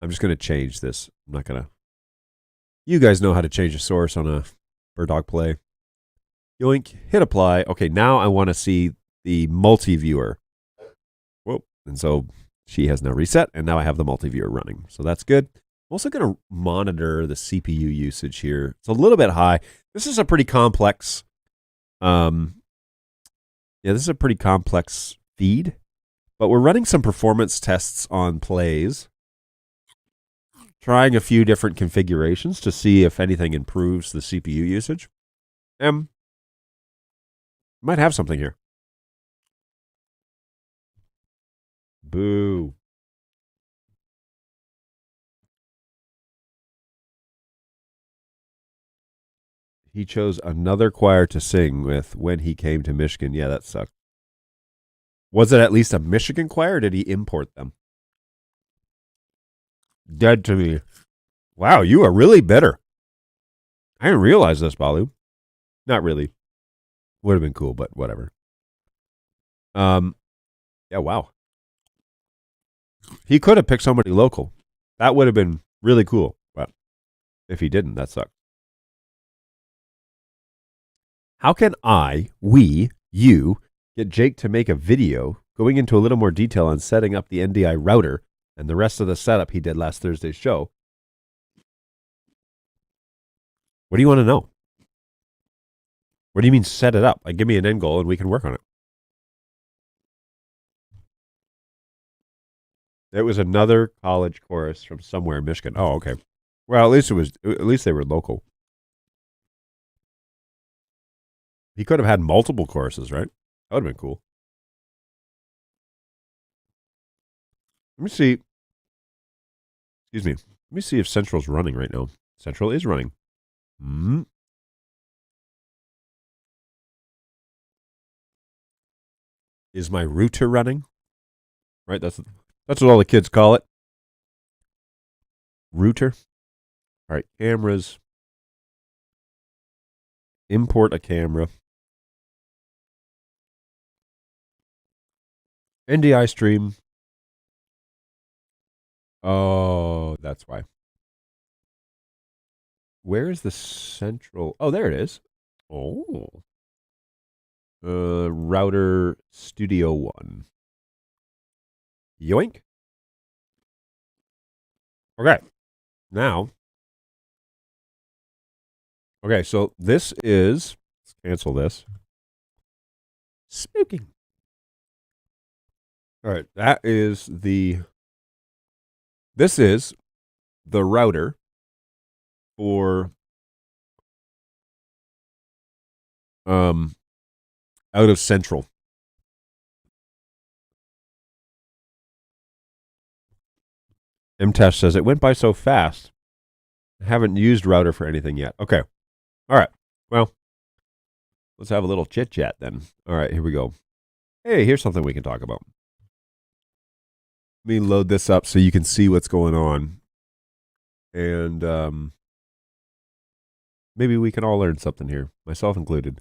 I'm just gonna change this. I'm not gonna. You guys know how to change a source on a BirdDog play. Yoink. Hit apply. Okay, now I want to see the multi-viewer. Whoa! And so she has now reset, and now I have the multi-viewer running. So that's good. I'm also going to monitor the CPU usage here. It's a little bit high. This is a pretty complex. This is a pretty complex feed, but we're running some performance tests on plays, trying a few different configurations to see if anything improves the CPU usage. Might have something here. Boo. He chose another choir to sing with when he came to Michigan. Yeah, that sucked. Was it at least a Michigan choir, or did he import them? Dead to me. Wow, you are really bitter. I didn't realize this, Balu. Not really. Would have been cool, but whatever. Yeah, wow. He could have picked somebody local. That would have been really cool. But if he didn't, that sucked. How can you, get Jake to make a video going into a little more detail on setting up the NDI router and the rest of the setup he did last Thursday's show? What do you want to know? What do you mean set it up? Like, give me an end goal and we can work on it. It was another college chorus from somewhere in Michigan. Oh, okay. Well, at least they were local. He could have had multiple choruses, right? That would have been cool. Let me see. Excuse me. Let me see if Central's running right now. Central is running. Is my router running? Right, that's what all the kids call it. Router. All right, cameras. Import a camera. NDI stream. Oh, that's why. Where is the central? Oh, there it is. Oh. Router Studio 1. Yoink. Okay. Now. Okay, so this is, let's cancel this. Spooking. All right, this is the router for out of Central. MTash says it went by so fast. I haven't used router for anything yet. Okay. All right. Well, let's have a little chit chat then. All right, here we go. Hey, here's something we can talk about. Let me load this up so you can see what's going on. And maybe we can all learn something here, myself included.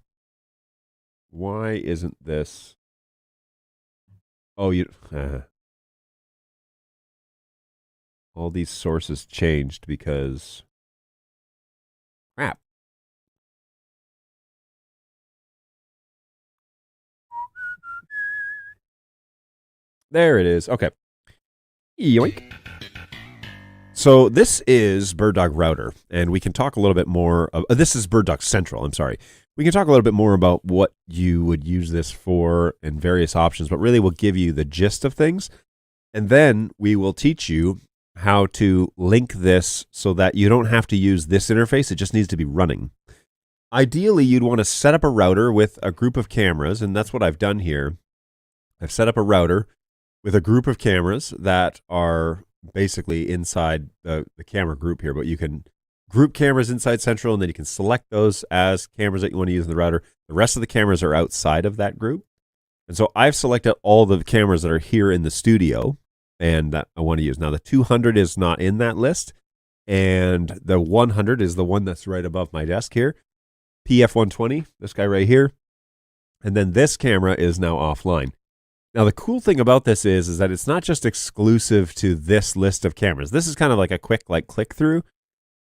Why isn't this? Oh, all these sources changed because crap. There it is. Okay. Yoink. So this is BirdDog Router, and we can talk a little bit more. This is BirdDog Central. I'm sorry. We can talk a little bit more about what you would use this for and various options, but really we'll give you the gist of things, and then we will teach you how to link this so that you don't have to use this interface. It just needs to be running. Ideally, you'd want to set up a router with a group of cameras, and that's what I've done here. I've set up a router with a group of cameras that are basically inside the camera group here, but you can group cameras inside Central, and then you can select those as cameras that you want to use in the router. The rest of the cameras are outside of that group. And so I've selected all the cameras that are here in the studio, and that I want to use. Now the 200 is not in that list, and the 100 is the one that's right above my desk here. PF120, this guy right here. And then this camera is now offline. Now the cool thing about this is that it's not just exclusive to this list of cameras. This is kind of like a quick click through,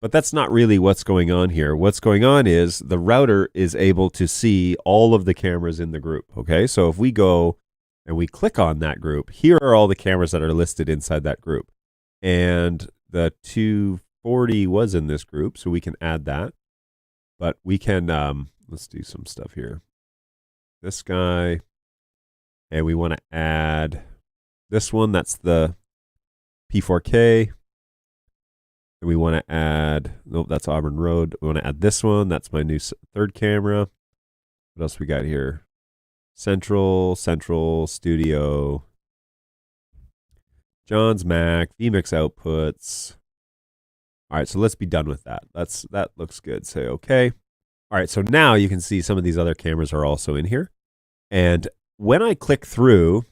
but that's not really what's going on here. What's going on is the router is able to see all of the cameras in the group. Okay, so if we go and we click on that group, here are all the cameras that are listed inside that group. And the 240 was in this group, so we can add that. But we can, let's do some stuff here. This guy, and we want to add this one, that's the P4K. And we want to add, nope, that's Auburn Road. We want to add this one, that's my new third camera. What else we got here? Central, Studio, John's Mac, vMix outputs. All right, so let's be done with that. That looks good. Say okay. All right, so now you can see some of these other cameras are also in here. And when I click through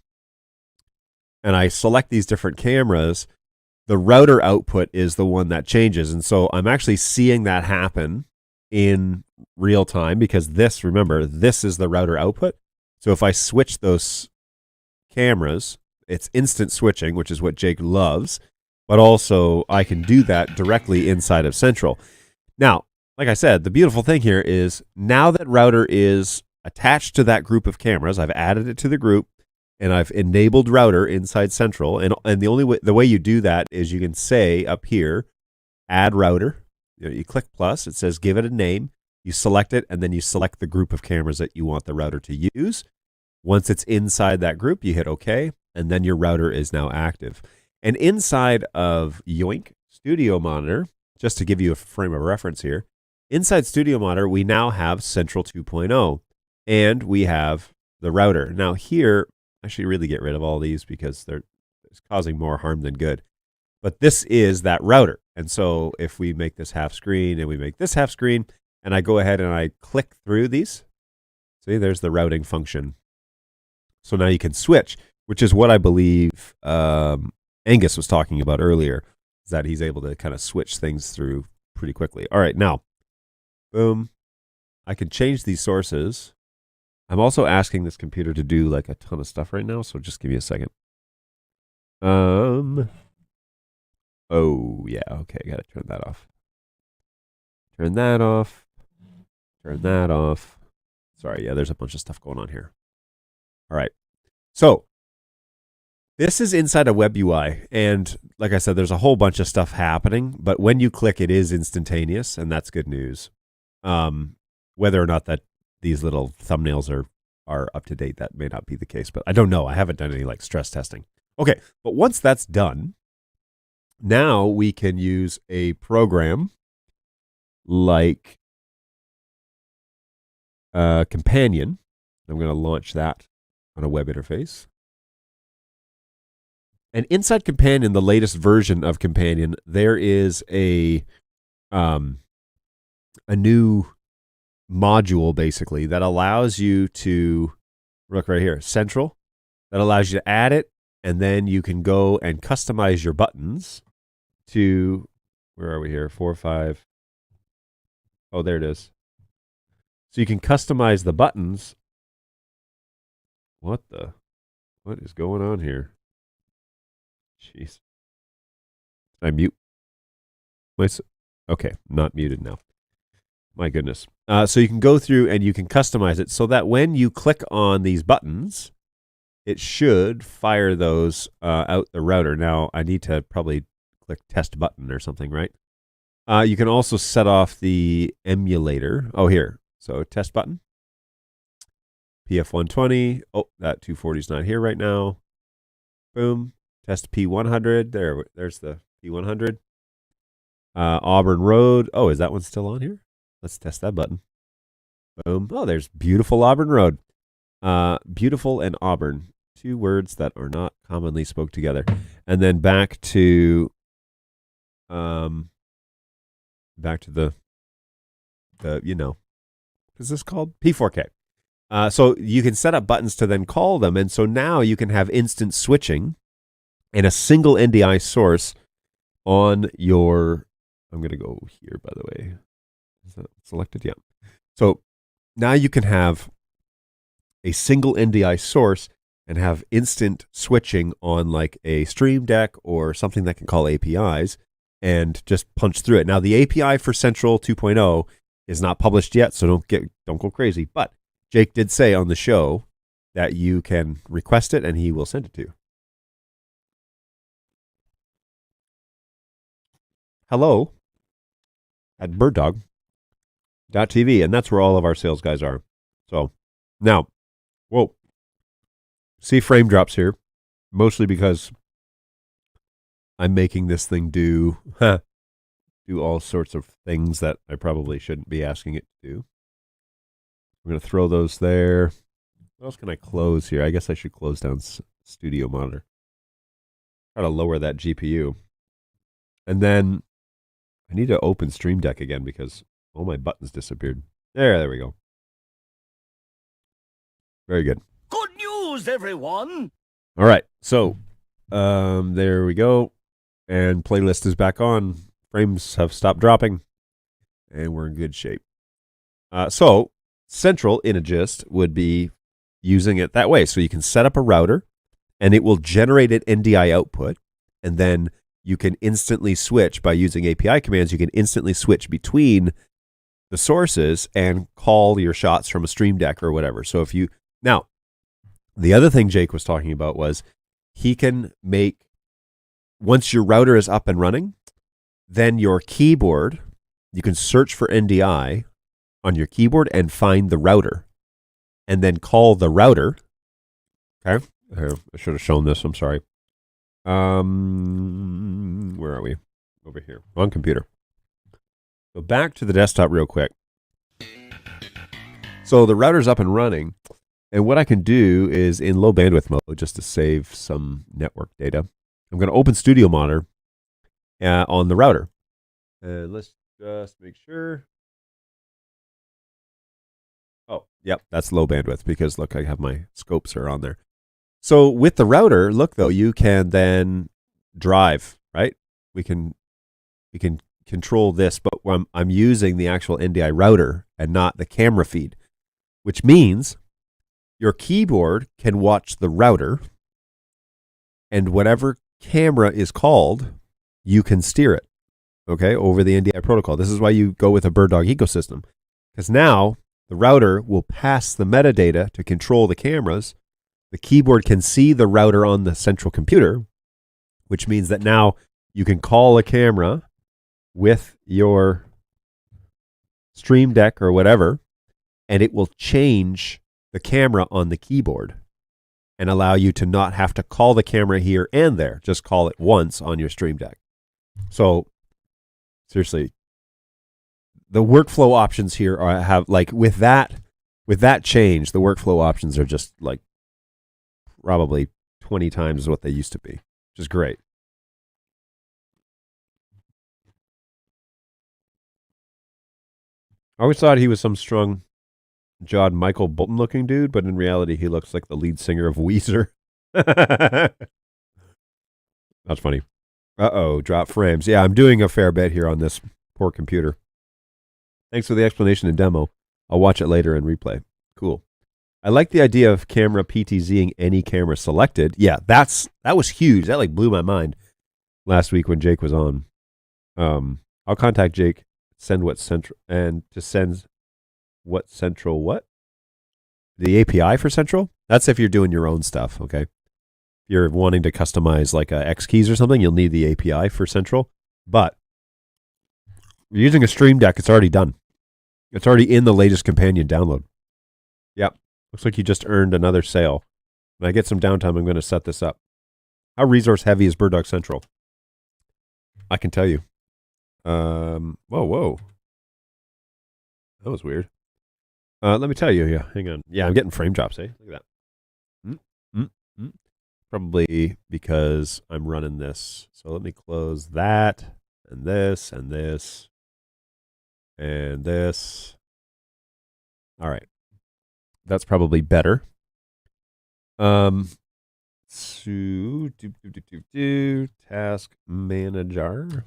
and I select these different cameras, the router output is the one that changes. And so I'm actually seeing that happen in real time because this, remember, this is the router output. So if I switch those cameras, it's instant switching, which is what Jake loves. But also I can do that directly inside of Central. Now, like I said, the beautiful thing here is now that router is attached to that group of cameras, I've added it to the group and I've enabled router inside Central. And the way you do that is you can say up here, add router. You click plus, it says give it a name. You select it, and then you select the group of cameras that you want the router to use. Once it's inside that group, you hit OK, and then your router is now active. And inside of Yoink Studio Monitor, just to give you a frame of reference here, inside Studio Monitor, we now have Central 2.0, and we have the router. Now here, I should really get rid of all these because they're causing more harm than good. But this is that router. And so if we make this half screen and we make this half screen, and I go ahead and I click through these, see, there's the routing function. So now you can switch, which is what I believe Angus was talking about earlier, is that he's able to kind of switch things through pretty quickly. All right, now, boom, I can change these sources. I'm also asking this computer to do like a ton of stuff right now, so just give me a second. Oh, yeah, okay, I got to turn that off. Turn that off. Turn that off. Sorry, yeah, there's a bunch of stuff going on here. All right, so this is inside a web UI, and like I said, there's a whole bunch of stuff happening, but when you click, it is instantaneous, and that's good news. Whether or not that these little thumbnails are up to date, that may not be the case, but I don't know. I haven't done any like stress testing. Okay, but once that's done, now we can use a program like Companion. I'm going to launch that on a web interface. And inside Companion, the latest version of Companion, there is a new module basically that allows you to look right here, Central, that allows you to add it, and then you can go and customize your buttons to, where are we here? 4, 5. Oh, there it is. So you can customize the buttons. What is going on here? Jeez. Did I mute? Okay, not muted now. My goodness. So you can go through and you can customize it so that when you click on these buttons, it should fire those out the router. Now, I need to probably click test button or something, right? You can also set off the emulator. Oh, here. So test button. PF120. Oh, that 240 is not here right now. Boom. Test P100. There's the P100. Auburn Road. Oh, is that one still on here? Let's test that button. Boom. Oh, there's beautiful Auburn Road. Beautiful and Auburn. Two words that are not commonly spoke together. And then back to the what is this called? P4K. So you can set up buttons to then call them. And so now you can have instant switching and a single NDI source on your, I'm going to go here, by the way. Is that selected? Yeah. So now you can have a single NDI source and have instant switching on like a Stream Deck or something that can call APIs and just punch through it. Now the API for Central 2.0 is not published yet, so don't go crazy. But Jake did say on the show that you can request it and he will send it to you. Hello at BirdDog.tv, and that's where all of our sales guys are. So now, whoa, see frame drops here, mostly because I'm making this thing do all sorts of things that I probably shouldn't be asking it to do. I'm going to throw those there. What else can I close here? I guess I should close down Studio Monitor. Try to lower that GPU. And then I need to open Stream Deck again because all my buttons disappeared. There we go. Very good. Good news, everyone! All right, so there we go. And playlist is back on. Frames have stopped dropping. And we're in good shape. So Central, in a gist, would be using it that way. So you can set up a router, and it will generate an NDI output, and then you can instantly switch by using API commands. You can instantly switch between the sources and call your shots from a Stream Deck or whatever. So if you now, the other thing Jake was talking about was he can make, once your router is up and running, then your keyboard, you can search for NDI on your keyboard and find the router, and then call the router. Okay, I should have shown this. I'm sorry. Where are we? Over here. On computer. Go back to the desktop real quick. So the router's up and running, and what I can do is in low bandwidth mode, just to save some network data, I'm going to open Studio Monitor on the router. And let's just make sure. Oh, yep, that's low bandwidth because look, I have my scopes are on there. So with the router, look though, you can then drive, right? We can control this, but I'm using the actual NDI router and not the camera feed, which means your keyboard can watch the router, and whatever camera is called, you can steer it, okay, over the NDI protocol. This is why you go with a BirdDog ecosystem, because now the router will pass the metadata to control the cameras. The keyboard can see the router on the central computer, which means that now you can call a camera with your Stream Deck or whatever, and it will change the camera on the keyboard and allow you to not have to call the camera here and there. Just call it once on your Stream Deck. So seriously, the workflow options here have like with that change, the workflow options are just like probably 20 times what they used to be, which is great. I always thought he was some strong-jawed Michael Bolton-looking dude, but in reality, he looks like the lead singer of Weezer. That's funny. Uh-oh, drop frames. Yeah, I'm doing a fair bit here on this poor computer. Thanks for the explanation and demo. I'll watch it later and replay. Cool. I like the idea of camera PTZing any camera selected. Yeah, that was huge. That like blew my mind last week when Jake was on. I'll contact Jake, send what central, and to send what central what? The API for Central? That's if you're doing your own stuff, okay? If you're wanting to customize like a X keys or something, you'll need the API for Central. But you're using a Stream Deck, it's already done. It's already in the latest companion download. Yep. Looks like you just earned another sale. When I get some downtime, I'm going to set this up. How resource heavy is BirdDog Central? I can tell you. Whoa. That was weird. Let me tell you. Yeah, hang on. Yeah, I'm getting frame drops, eh? Look at that. Probably because I'm running this. So let me close that, and this, and this, and this. All right. That's probably better. to task manager.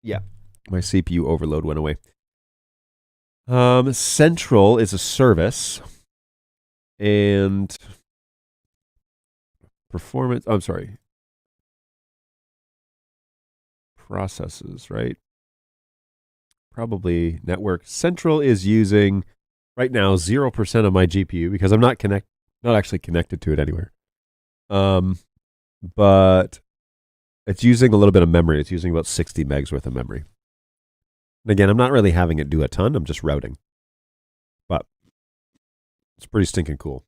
Yeah, my CPU overload went away. Central is a service, and performance. I'm sorry. Processes, right? Probably network. Central is using right now 0% of my GPU because I'm not actually connected to it anywhere. But it's using a little bit of memory. It's using about 60 megs worth of memory. And again, I'm not really having it do a ton. I'm just routing. But it's pretty stinking cool.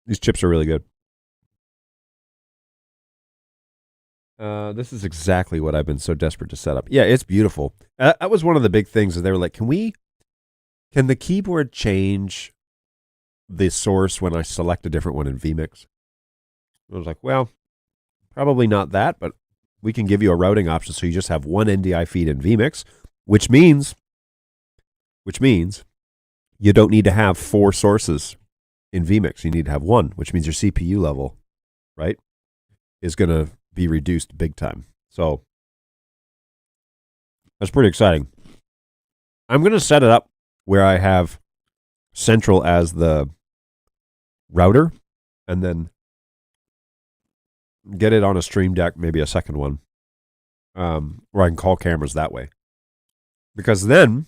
These chips are really good. This is exactly what I've been so desperate to set up. Yeah, it's beautiful. That was one of the big things. They were like, can the keyboard change the source when I select a different one in vMix? I was like, well, probably not that, but we can give you a routing option so you just have one NDI feed in vMix, which means you don't need to have 4 sources in vMix. You need to have one, which means your CPU level, right, is going to be reduced big time. So that's pretty exciting. I'm going to set it up where I have Central as the router and then get it on a Stream Deck, maybe a second one, where I can call cameras that way. Because then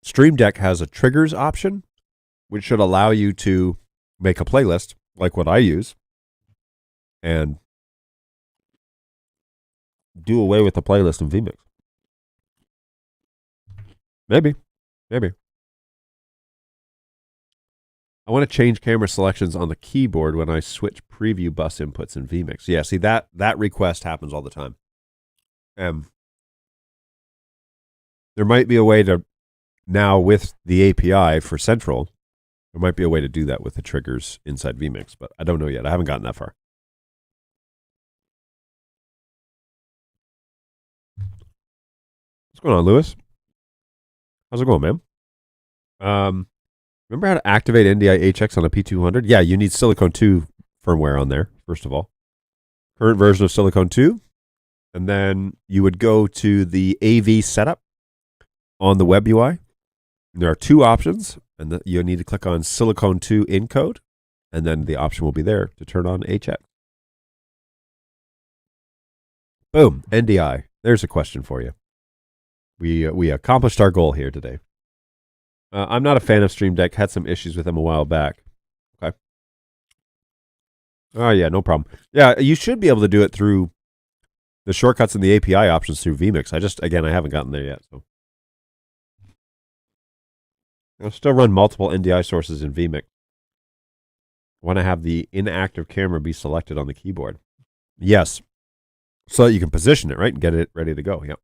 Stream Deck has a triggers option, which should allow you to make a playlist like what I use and do away with the playlist in vMix. Maybe. I want to change camera selections on the keyboard when I switch preview bus inputs in vMix. Yeah, see, that request happens all the time. There might be a way to, now with the API for Central, there might be a way to do that with the triggers inside vMix, but I don't know yet. I haven't gotten that far. What's going on, Lewis? How's it going, man? Remember how to activate NDI HX on a P200? Yeah, you need Silicon 2 firmware on there, first of all. Current version of Silicon 2. And then you would go to the AV setup on the web UI. There are 2 options, and you need to click on Silicon 2 encode, and then the option will be there to turn on HX. Boom, NDI. There's a question for you. We accomplished our goal here today. I'm not a fan of Stream Deck. Had some issues with them a while back. Okay. Oh, yeah, no problem. Yeah, you should be able to do it through the shortcuts and the API options through vMix. I haven't gotten there yet. So I'll still run multiple NDI sources in vMix. I want to have the inactive camera be selected on the keyboard. Yes. So that you can position it, right, and get it ready to go. Yep.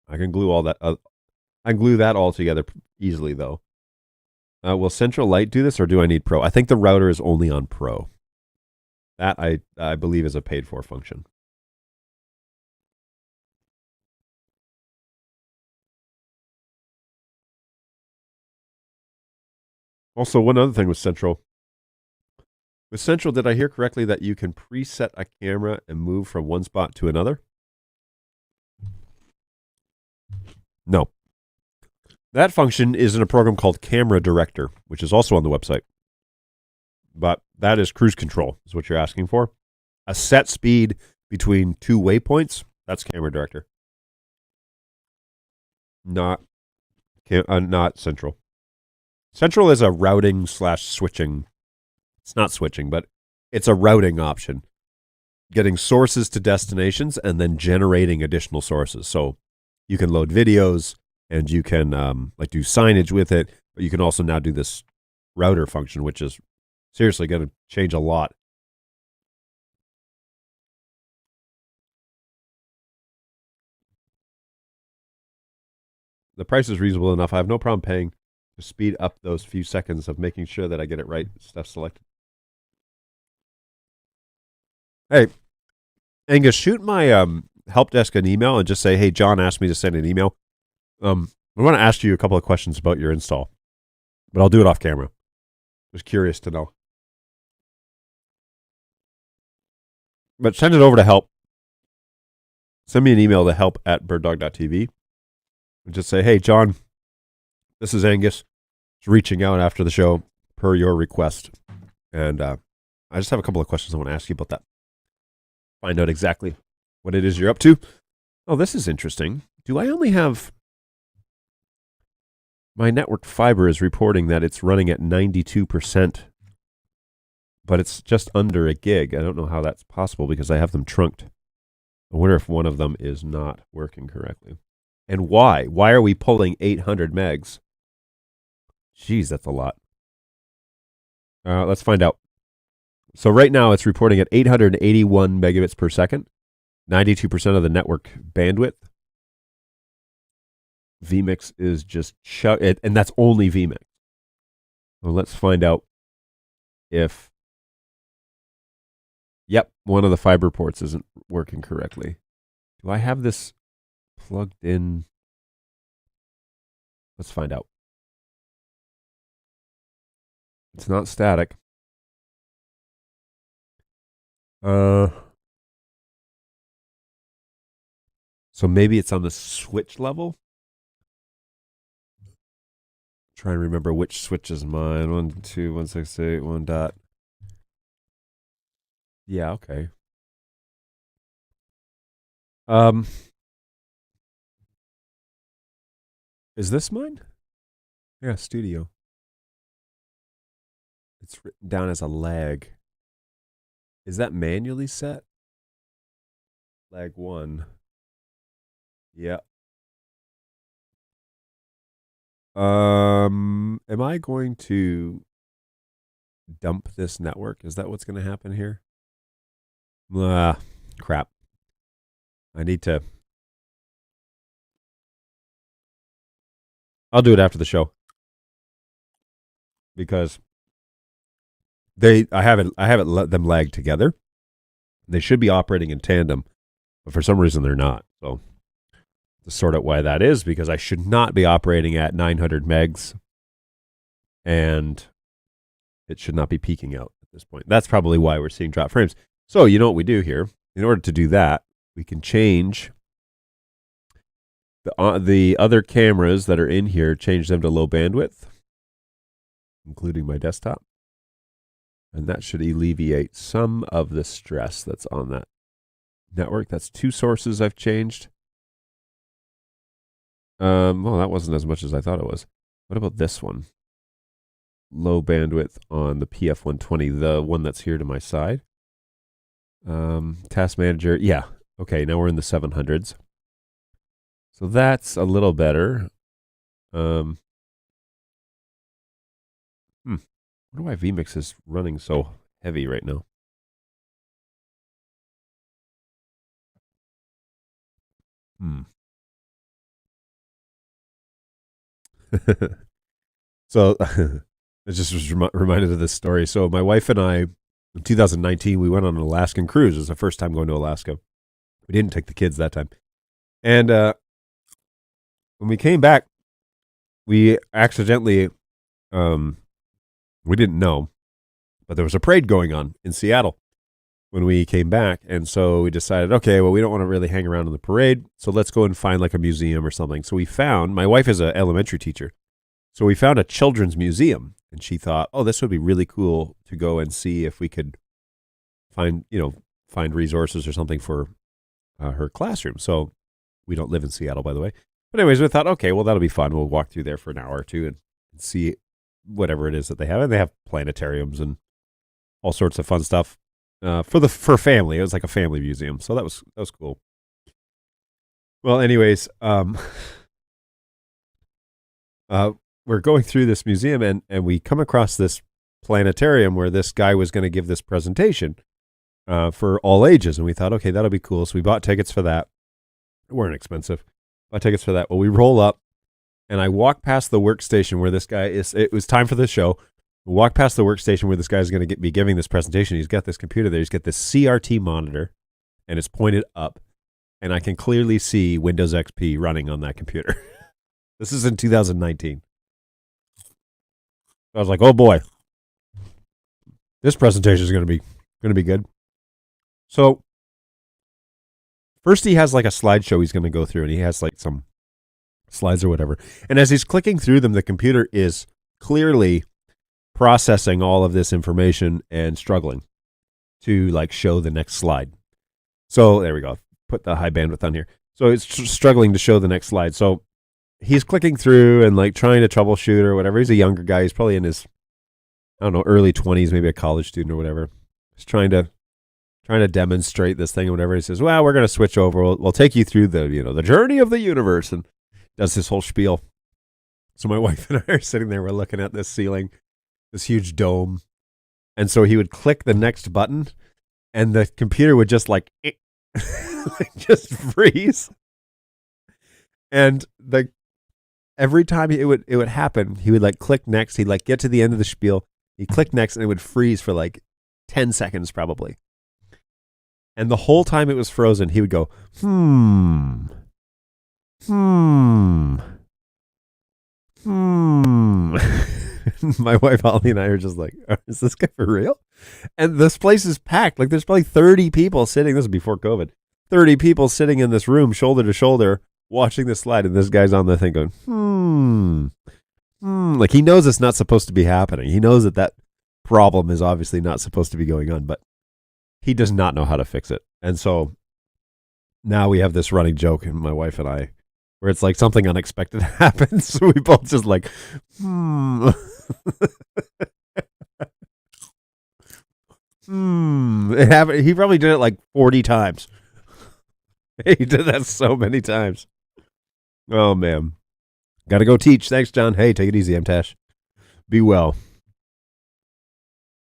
I can glue all that. I can glue that all together easily, though. Will Central Light do this, or do I need Pro? I think the router is only on Pro. That, I believe, is a paid-for function. Also, one other thing with Central. With Central, did I hear correctly that you can preset a camera and move from one spot to another? No. That function is in a program called Camera Director, which is also on the website. But that is cruise control, is what you're asking for. A set speed between 2 waypoints, that's Camera Director. Not Central. Central is a routing / switching. It's not switching, but it's a routing option. Getting sources to destinations and then generating additional sources. So you can load videos and you can do signage with it, but you can also now do this router function, which is seriously going to change a lot. The price is reasonable enough. I have no problem paying to speed up those few seconds of making sure that I get it right, stuff selected. Hey, Angus, shoot my help desk an email and just say, hey, John asked me to send an email. I want to ask you a couple of questions about your install, but I'll do it off camera. Just curious to know. But send it over to help. Send me an email to help@birddog.tv. And just say, hey, John, this is Angus. Just reaching out after the show per your request. And I just have a couple of questions I want to ask you about that. Find out exactly what it is you're up to. Oh, this is interesting. Do I only have... My network fiber is reporting that it's running at 92%, but it's just under a gig. I don't know how that's possible because I have them trunked. I wonder if one of them is not working correctly. And why? Why are we pulling 800 megs? Jeez, that's a lot. Let's find out. So right now it's reporting at 881 megabits per second, 92% of the network bandwidth. vMix is just and that's only vMix. Well, let's find out if one of the fiber ports isn't working correctly. Do I have this plugged in? Let's find out. It's not static. So maybe it's on the switch level. Try and remember which switch is mine. 192.168.1 dot. Yeah, okay. Is this mine? Yeah, studio. It's written down as a lag. Is that manually set? Lag 1. Yeah. Am I going to dump this network? Is that what's going to happen here? Crap. I need to. I'll do it after the show because I haven't let them lag together. They should be operating in tandem, but for some reason they're not. So to sort out why that is, because I should not be operating at 900 megs, and it should not be peaking out at this point. That's probably why we're seeing drop frames. So you know what we do here? In order to do that, we can change the other cameras that are in here, change them to low bandwidth, including my desktop. And that should alleviate some of the stress that's on that network. That's 2 sources I've changed. Well, that wasn't as much as I thought it was. What about this one? Low bandwidth on the PF120, the one that's here to my side. Task manager, yeah. Okay, now we're in the 700s. So that's a little better. I wonder why vMix is running so heavy right now. So I just was reminded of this story. So my wife and I, in 2019, we went on an Alaskan cruise. It was the first time going to Alaska. We didn't take the kids that time. And when we came back, we accidentally, we didn't know, but there was a parade going on in Seattle when we came back. And so we decided, okay, well, we don't want to really hang around in the parade, so let's go and find like a museum or something. So we found, my wife is an elementary teacher, so we found a children's museum, and she thought, oh, this would be really cool to go and see if we could find resources or something for her classroom. So we don't live in Seattle, by the way. But anyways, we thought, okay, well, that'll be fun. We'll walk through there for an hour or two and see whatever it is that they have. And they have planetariums and all sorts of fun stuff for family. It was like a family museum. So that was cool. Well, anyways, we're going through this museum and we come across this planetarium where this guy was going to give this presentation for all ages. And we thought, okay, that'll be cool. So we bought tickets for that. They weren't expensive. Bought tickets for that. Well, we roll up and I walk past the workstation where this guy is. It was time for the show. We walk past the workstation where this guy's going to be giving this presentation. He's got this computer there. He's got this CRT monitor and it's pointed up. And I can clearly see Windows XP running on that computer. This is in 2019. I was like, oh boy, this presentation is going to be good. So first he has like a slideshow he's going to go through, and he has like some slides or whatever. And as he's clicking through them, the computer is clearly processing all of this information and struggling to like show the next slide. So there we go. Put the high bandwidth on here. So it's struggling to show the next slide. So he's clicking through and like trying to troubleshoot or whatever. He's a younger guy. He's probably in his, I don't know, early 20s, maybe a college student or whatever. He's trying to demonstrate this thing or whatever. He says, well, we're going to switch over. We'll take you through the journey of the universe, and does this whole spiel. So my wife and I are sitting there. We're looking at this ceiling, this huge dome. And so he would click the next button, and the computer would just like just freeze. And every time it would happen, he would like click next. He'd like get to the end of the spiel. He'd click next, and it would freeze for like 10 seconds probably. And the whole time it was frozen, he would go, My wife Holly and I are just like, is this guy for real? And this place is packed. Like there's probably 30 people sitting. This is before COVID. 30 people sitting in this room, shoulder to shoulder, watching this slide, and this guy's on the thing going, Like he knows it's not supposed to be happening. He knows that problem is obviously not supposed to be going on, but he does not know how to fix it. And so now we have this running joke, and my wife and I, where it's like something unexpected happens. So we both just like, It happened. He probably did it like 40 times. He did that so many times. Oh, man. Got to go teach. Thanks, John. Hey, take it easy, Tash. Be well.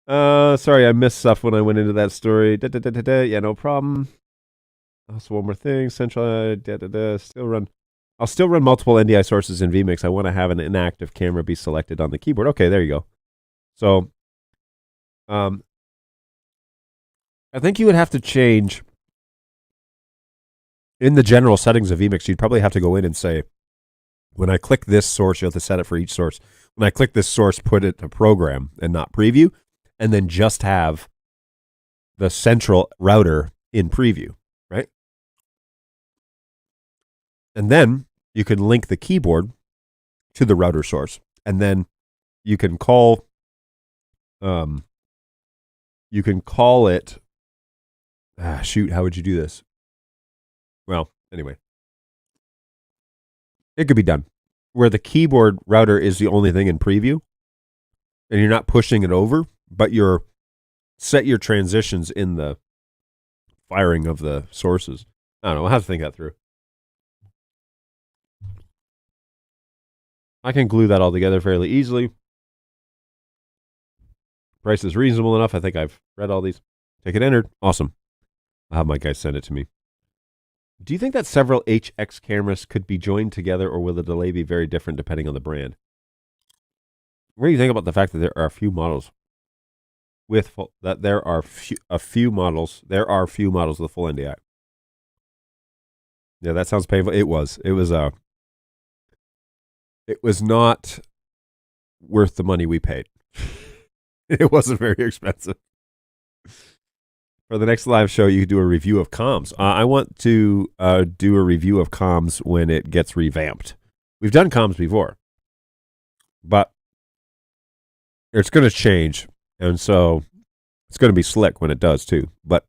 Sorry, I missed stuff when I went into that story. Yeah, no problem. Also, one more thing. Central. I'll still run multiple NDI sources in vMix. I want to have an inactive camera be selected on the keyboard. Okay, there you go. So, I think you would have to change in the general settings of vMix. You'd probably have to go in and say, when I click this source, you have to set it for each source. When I click this source, put it to program and not preview, and then just have the central router in preview, right? And then you can link the keyboard to the router source, and then you can call it. Shoot, how would you do this? Well, anyway, it could be done where the keyboard router is the only thing in preview, and you're not pushing it over, but you're set your transitions in the firing of the sources. I don't know. I'll have to think that through. I can glue that all together fairly easily. Price is reasonable enough. I think I've read all these. Ticket entered. Awesome. I'll have my guys send it to me. Do you think that several HX cameras could be joined together, or will the delay be very different depending on the brand? What do you think about the fact that there are a few models with full, that there are a few models with full NDI? Yeah, that sounds painful. It was not worth the money we paid. It wasn't very expensive. For the next live show, you could do a review of comms. I want to do a review of comms when it gets revamped. We've done comms before, but it's going to change, and so it's going to be slick when it does too. But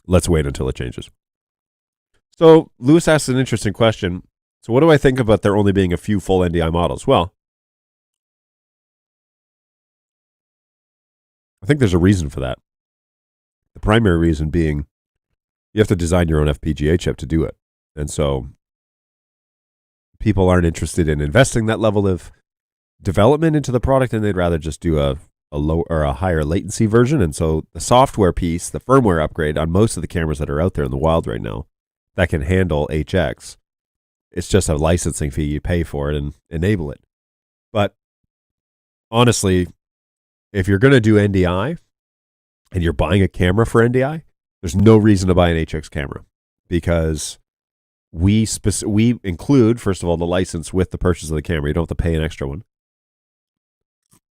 let's wait until it changes. So Lewis asked an interesting question. So what do I think about there only being a few full NDI models? Well, I think there's a reason for that. The primary reason being you have to design your own FPGA chip to do it. And so people aren't interested in investing that level of development into the product, and they'd rather just do a low or a higher latency version. And so the software piece, the firmware upgrade on most of the cameras that are out there in the wild right now that can handle HX, it's just a licensing fee. You pay for it and enable it. But honestly, if you're going to do NDI and you're buying a camera for NDI, there's no reason to buy an HX camera, because we include, first of all, the license with the purchase of the camera. You don't have to pay an extra one.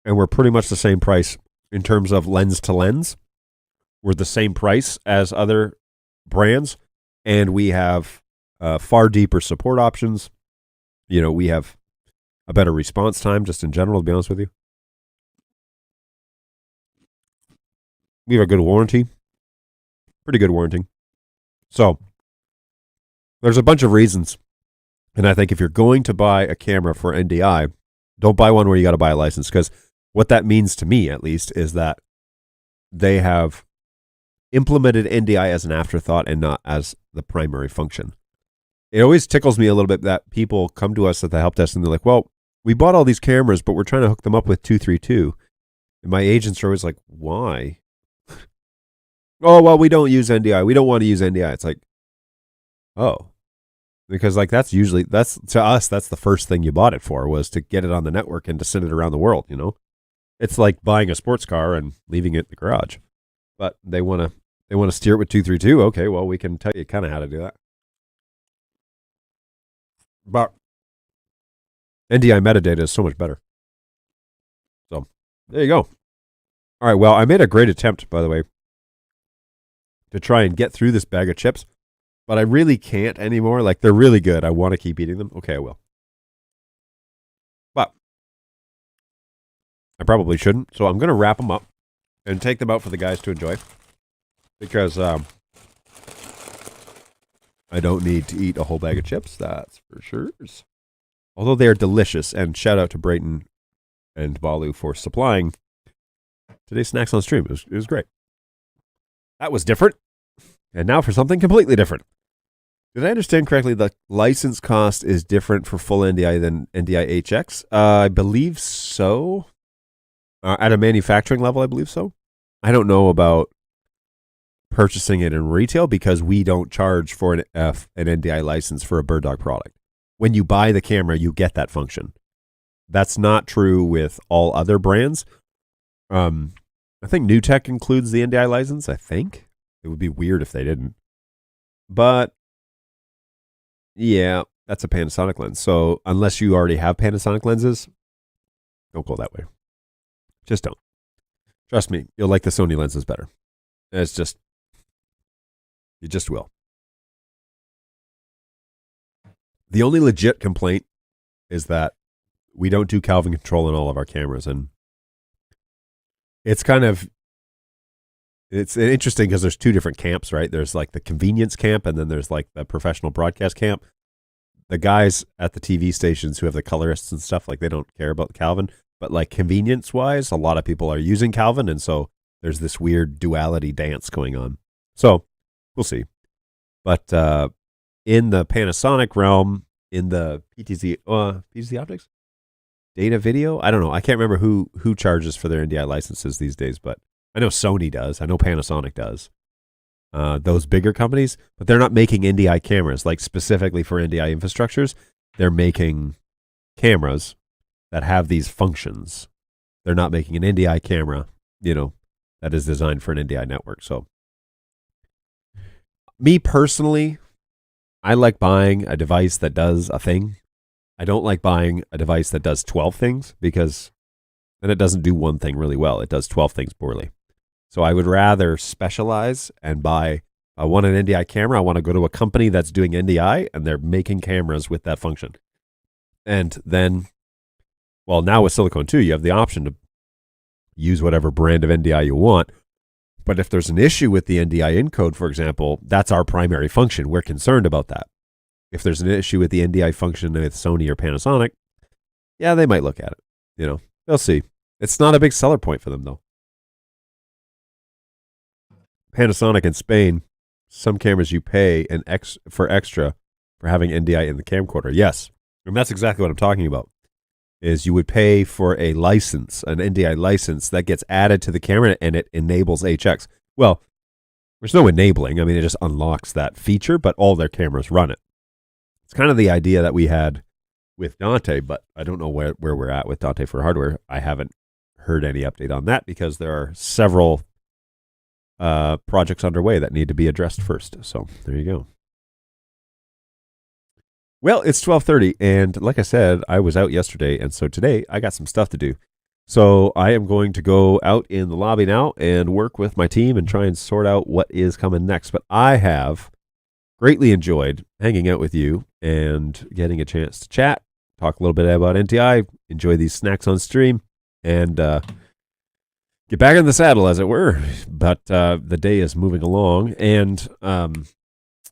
And we're pretty much the same price in terms of lens to lens. We're the same price as other brands, and we have far deeper support options. You know, we have a better response time, just in general, to be honest with you. We have a good warranty. Pretty good warranty. So, there's a bunch of reasons. And I think if you're going to buy a camera for NDI, don't buy one where you got to buy a license, because what that means to me, at least, is that they have implemented NDI as an afterthought and not as the primary function. It always tickles me a little bit that people come to us at the help desk and they're like, well, we bought all these cameras, but we're trying to hook them up with 232. And my agents are always like, why? Oh, well, we don't use NDI. We don't want to use NDI. It's like, oh. Because like that's to us, that's the first thing you bought it for, was to get it on the network and to send it around the world, you know? It's like buying a sports car and leaving it in the garage. But they want to steer it with 232. Okay, well, we can tell you kind of how to do that. But NDI metadata is so much better. So, there you go. All right, well, I made a great attempt, by the way, to try and get through this bag of chips, but I really can't anymore. Like, they're really good. I want to keep eating them. Okay, I will. But I probably shouldn't, so I'm going to wrap them up and take them out for the guys to enjoy, because I don't need to eat a whole bag of chips, that's for sure. Although they are delicious, and shout out to Brayton and Balu for supplying today's snacks on stream. It was great. That was different. And now for something completely different. Did I understand correctly the license cost is different for full NDI than NDI HX? I believe so. At a manufacturing level, I believe so. I don't know about purchasing it in retail, because we don't charge for an NDI license for a BirdDog product. When you buy the camera, you get that function. That's not true with all other brands. I think NewTek includes the NDI license, I think. It would be weird if they didn't. But, yeah, that's a Panasonic lens. So, unless you already have Panasonic lenses, don't go that way. Just don't. Trust me, you'll like the Sony lenses better. It's just, you just will. The only legit complaint is that we don't do Kelvin control in all of our cameras. And it's interesting because there's two different camps, right? There's like the convenience camp, and then there's like the professional broadcast camp. The guys at the TV stations who have the colorists and stuff, like they don't care about Kelvin. But like convenience-wise, a lot of people are using Kelvin, and so there's this weird duality dance going on. So we'll see. But in the Panasonic realm, in the PTZ Optics? Data Video? I don't know. I can't remember who charges for their NDI licenses these days, but I know Sony does. I know Panasonic does. Those bigger companies, but they're not making NDI cameras, like specifically for NDI infrastructures. They're making cameras that have these functions. They're not making an NDI camera, that is designed for an NDI network. So, me personally, I like buying a device that does a thing. I don't like buying a device that does 12 things, because then it doesn't do one thing really well. It does 12 things poorly. So I would rather specialize and buy, I want an NDI camera. I want to go to a company that's doing NDI, and they're making cameras with that function. And then, well, now with Silicone 2, you have the option to use whatever brand of NDI you want. But if there's an issue with the NDI encode, for example, that's our primary function. We're concerned about that. If there's an issue with the NDI function with Sony or Panasonic, yeah, they might look at it. They'll see. It's not a big seller point for them, though. Panasonic in Spain, some cameras you pay for extra for having NDI in the camcorder. Yes, and that's exactly what I'm talking about. Is you would pay for a license, an NDI license that gets added to the camera, and it enables HX. Well, there's no enabling. I mean, it just unlocks that feature, but all their cameras run it. It's kind of the idea that we had with Dante, but I don't know where we're at with Dante for hardware. I haven't heard any update on that, because there are several projects underway that need to be addressed first. So there you go. Well, it's 12:30, and like I said, I was out yesterday, and so today I got some stuff to do. So I am going to go out in the lobby now and work with my team and try and sort out what is coming next. But I have greatly enjoyed hanging out with you and getting a chance to chat, talk a little bit about NTI, enjoy these snacks on stream, and get back in the saddle, as it were. But the day is moving along, and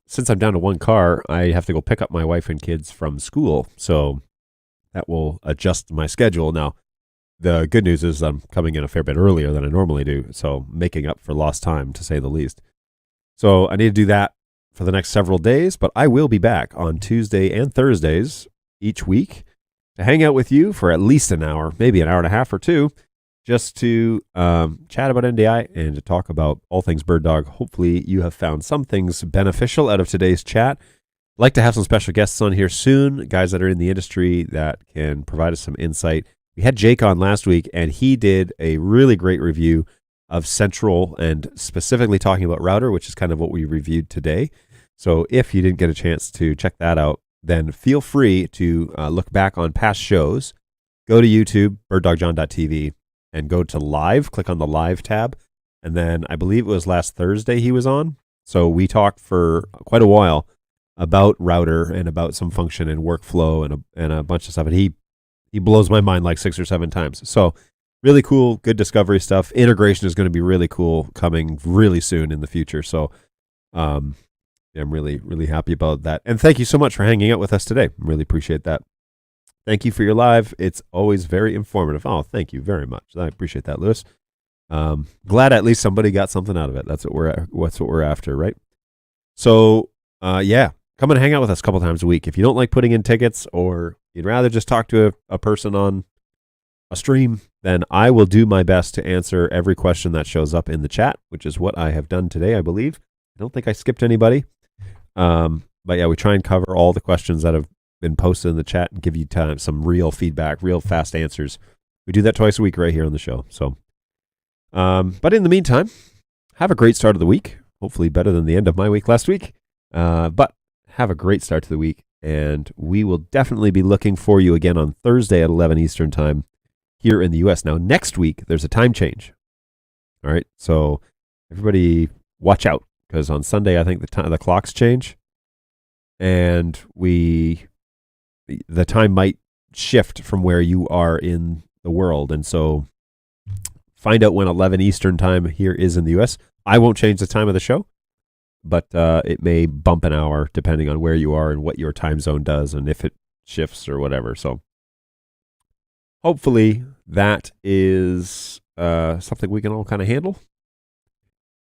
since I'm down to one car, I have to go pick up my wife and kids from school, so that will adjust my schedule. Now, the good news is I'm coming in a fair bit earlier than I normally do, so making up for lost time, to say the least. So I need to do that for the next several days, but I will be back on Tuesday and Thursdays each week to hang out with you for at least an hour, maybe an hour and a half or two, just to chat about NDI and to talk about all things BirdDog. Hopefully you have found some things beneficial out of today's chat. I'd like to have some special guests on here soon, guys that are in the industry that can provide us some insight. We had Jake on last week, and he did a really great review of Central and specifically talking about Router, which is kind of what we reviewed today. So if you didn't get a chance to check that out, then feel free to look back on past shows. Go to YouTube, birddogjohn.tv, and go to live. Click on the live tab. And then I believe it was last Thursday he was on. So we talked for quite a while about Router and about some function and workflow and a bunch of stuff. And he blows my mind like 6 or 7 times. So really cool, good discovery stuff. Integration is going to be really cool, coming really soon in the future. So I'm really, really happy about that. And thank you so much for hanging out with us today. Really appreciate that. Thank you for your live. It's always very informative. Oh, thank you very much. I appreciate that, Lewis. Glad at least somebody got something out of it. That's what we're after, right? So, come and hang out with us a couple times a week. If you don't like putting in tickets, or you'd rather just talk to a person on a stream, then I will do my best to answer every question that shows up in the chat, which is what I have done today, I believe. I don't think I skipped anybody. But yeah, we try and cover all the questions that have been posted in the chat and give you some real feedback, real fast answers. We do that twice a week right here on the show. So, but in the meantime, have a great start of the week. Hopefully better than the end of my week last week. But have a great start to the week. And we will definitely be looking for you again on Thursday at 11 Eastern time here in the U.S. Now, next week, there's a time change. All right. So everybody watch out, because on Sunday, I think the clocks change, and the time might shift from where you are in the world. And so find out when 11 Eastern time here is in the U.S. I won't change the time of the show, but it may bump an hour depending on where you are and what your time zone does and if it shifts or whatever. So hopefully that is something we can all kind of handle,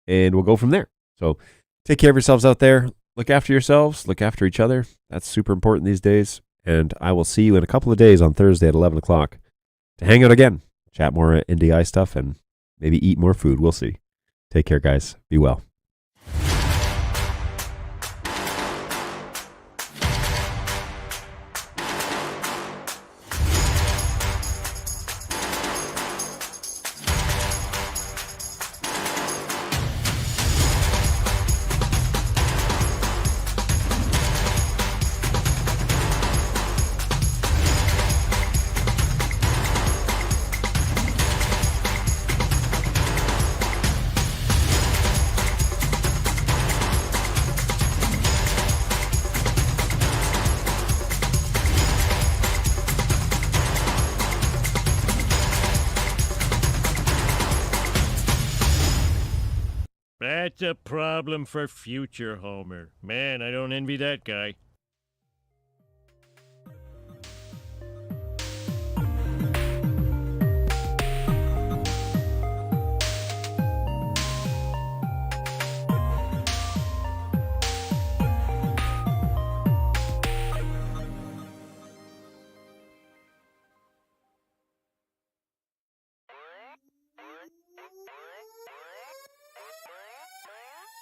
and we'll go from there. So take care of yourselves out there. Look after yourselves. Look after each other. That's super important these days. And I will see you in a couple of days on Thursday at 11 o'clock to hang out again, chat more NDI stuff, and maybe eat more food. We'll see. Take care, guys. Be well. That's a problem for future Homer. Man, I don't envy that guy.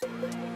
You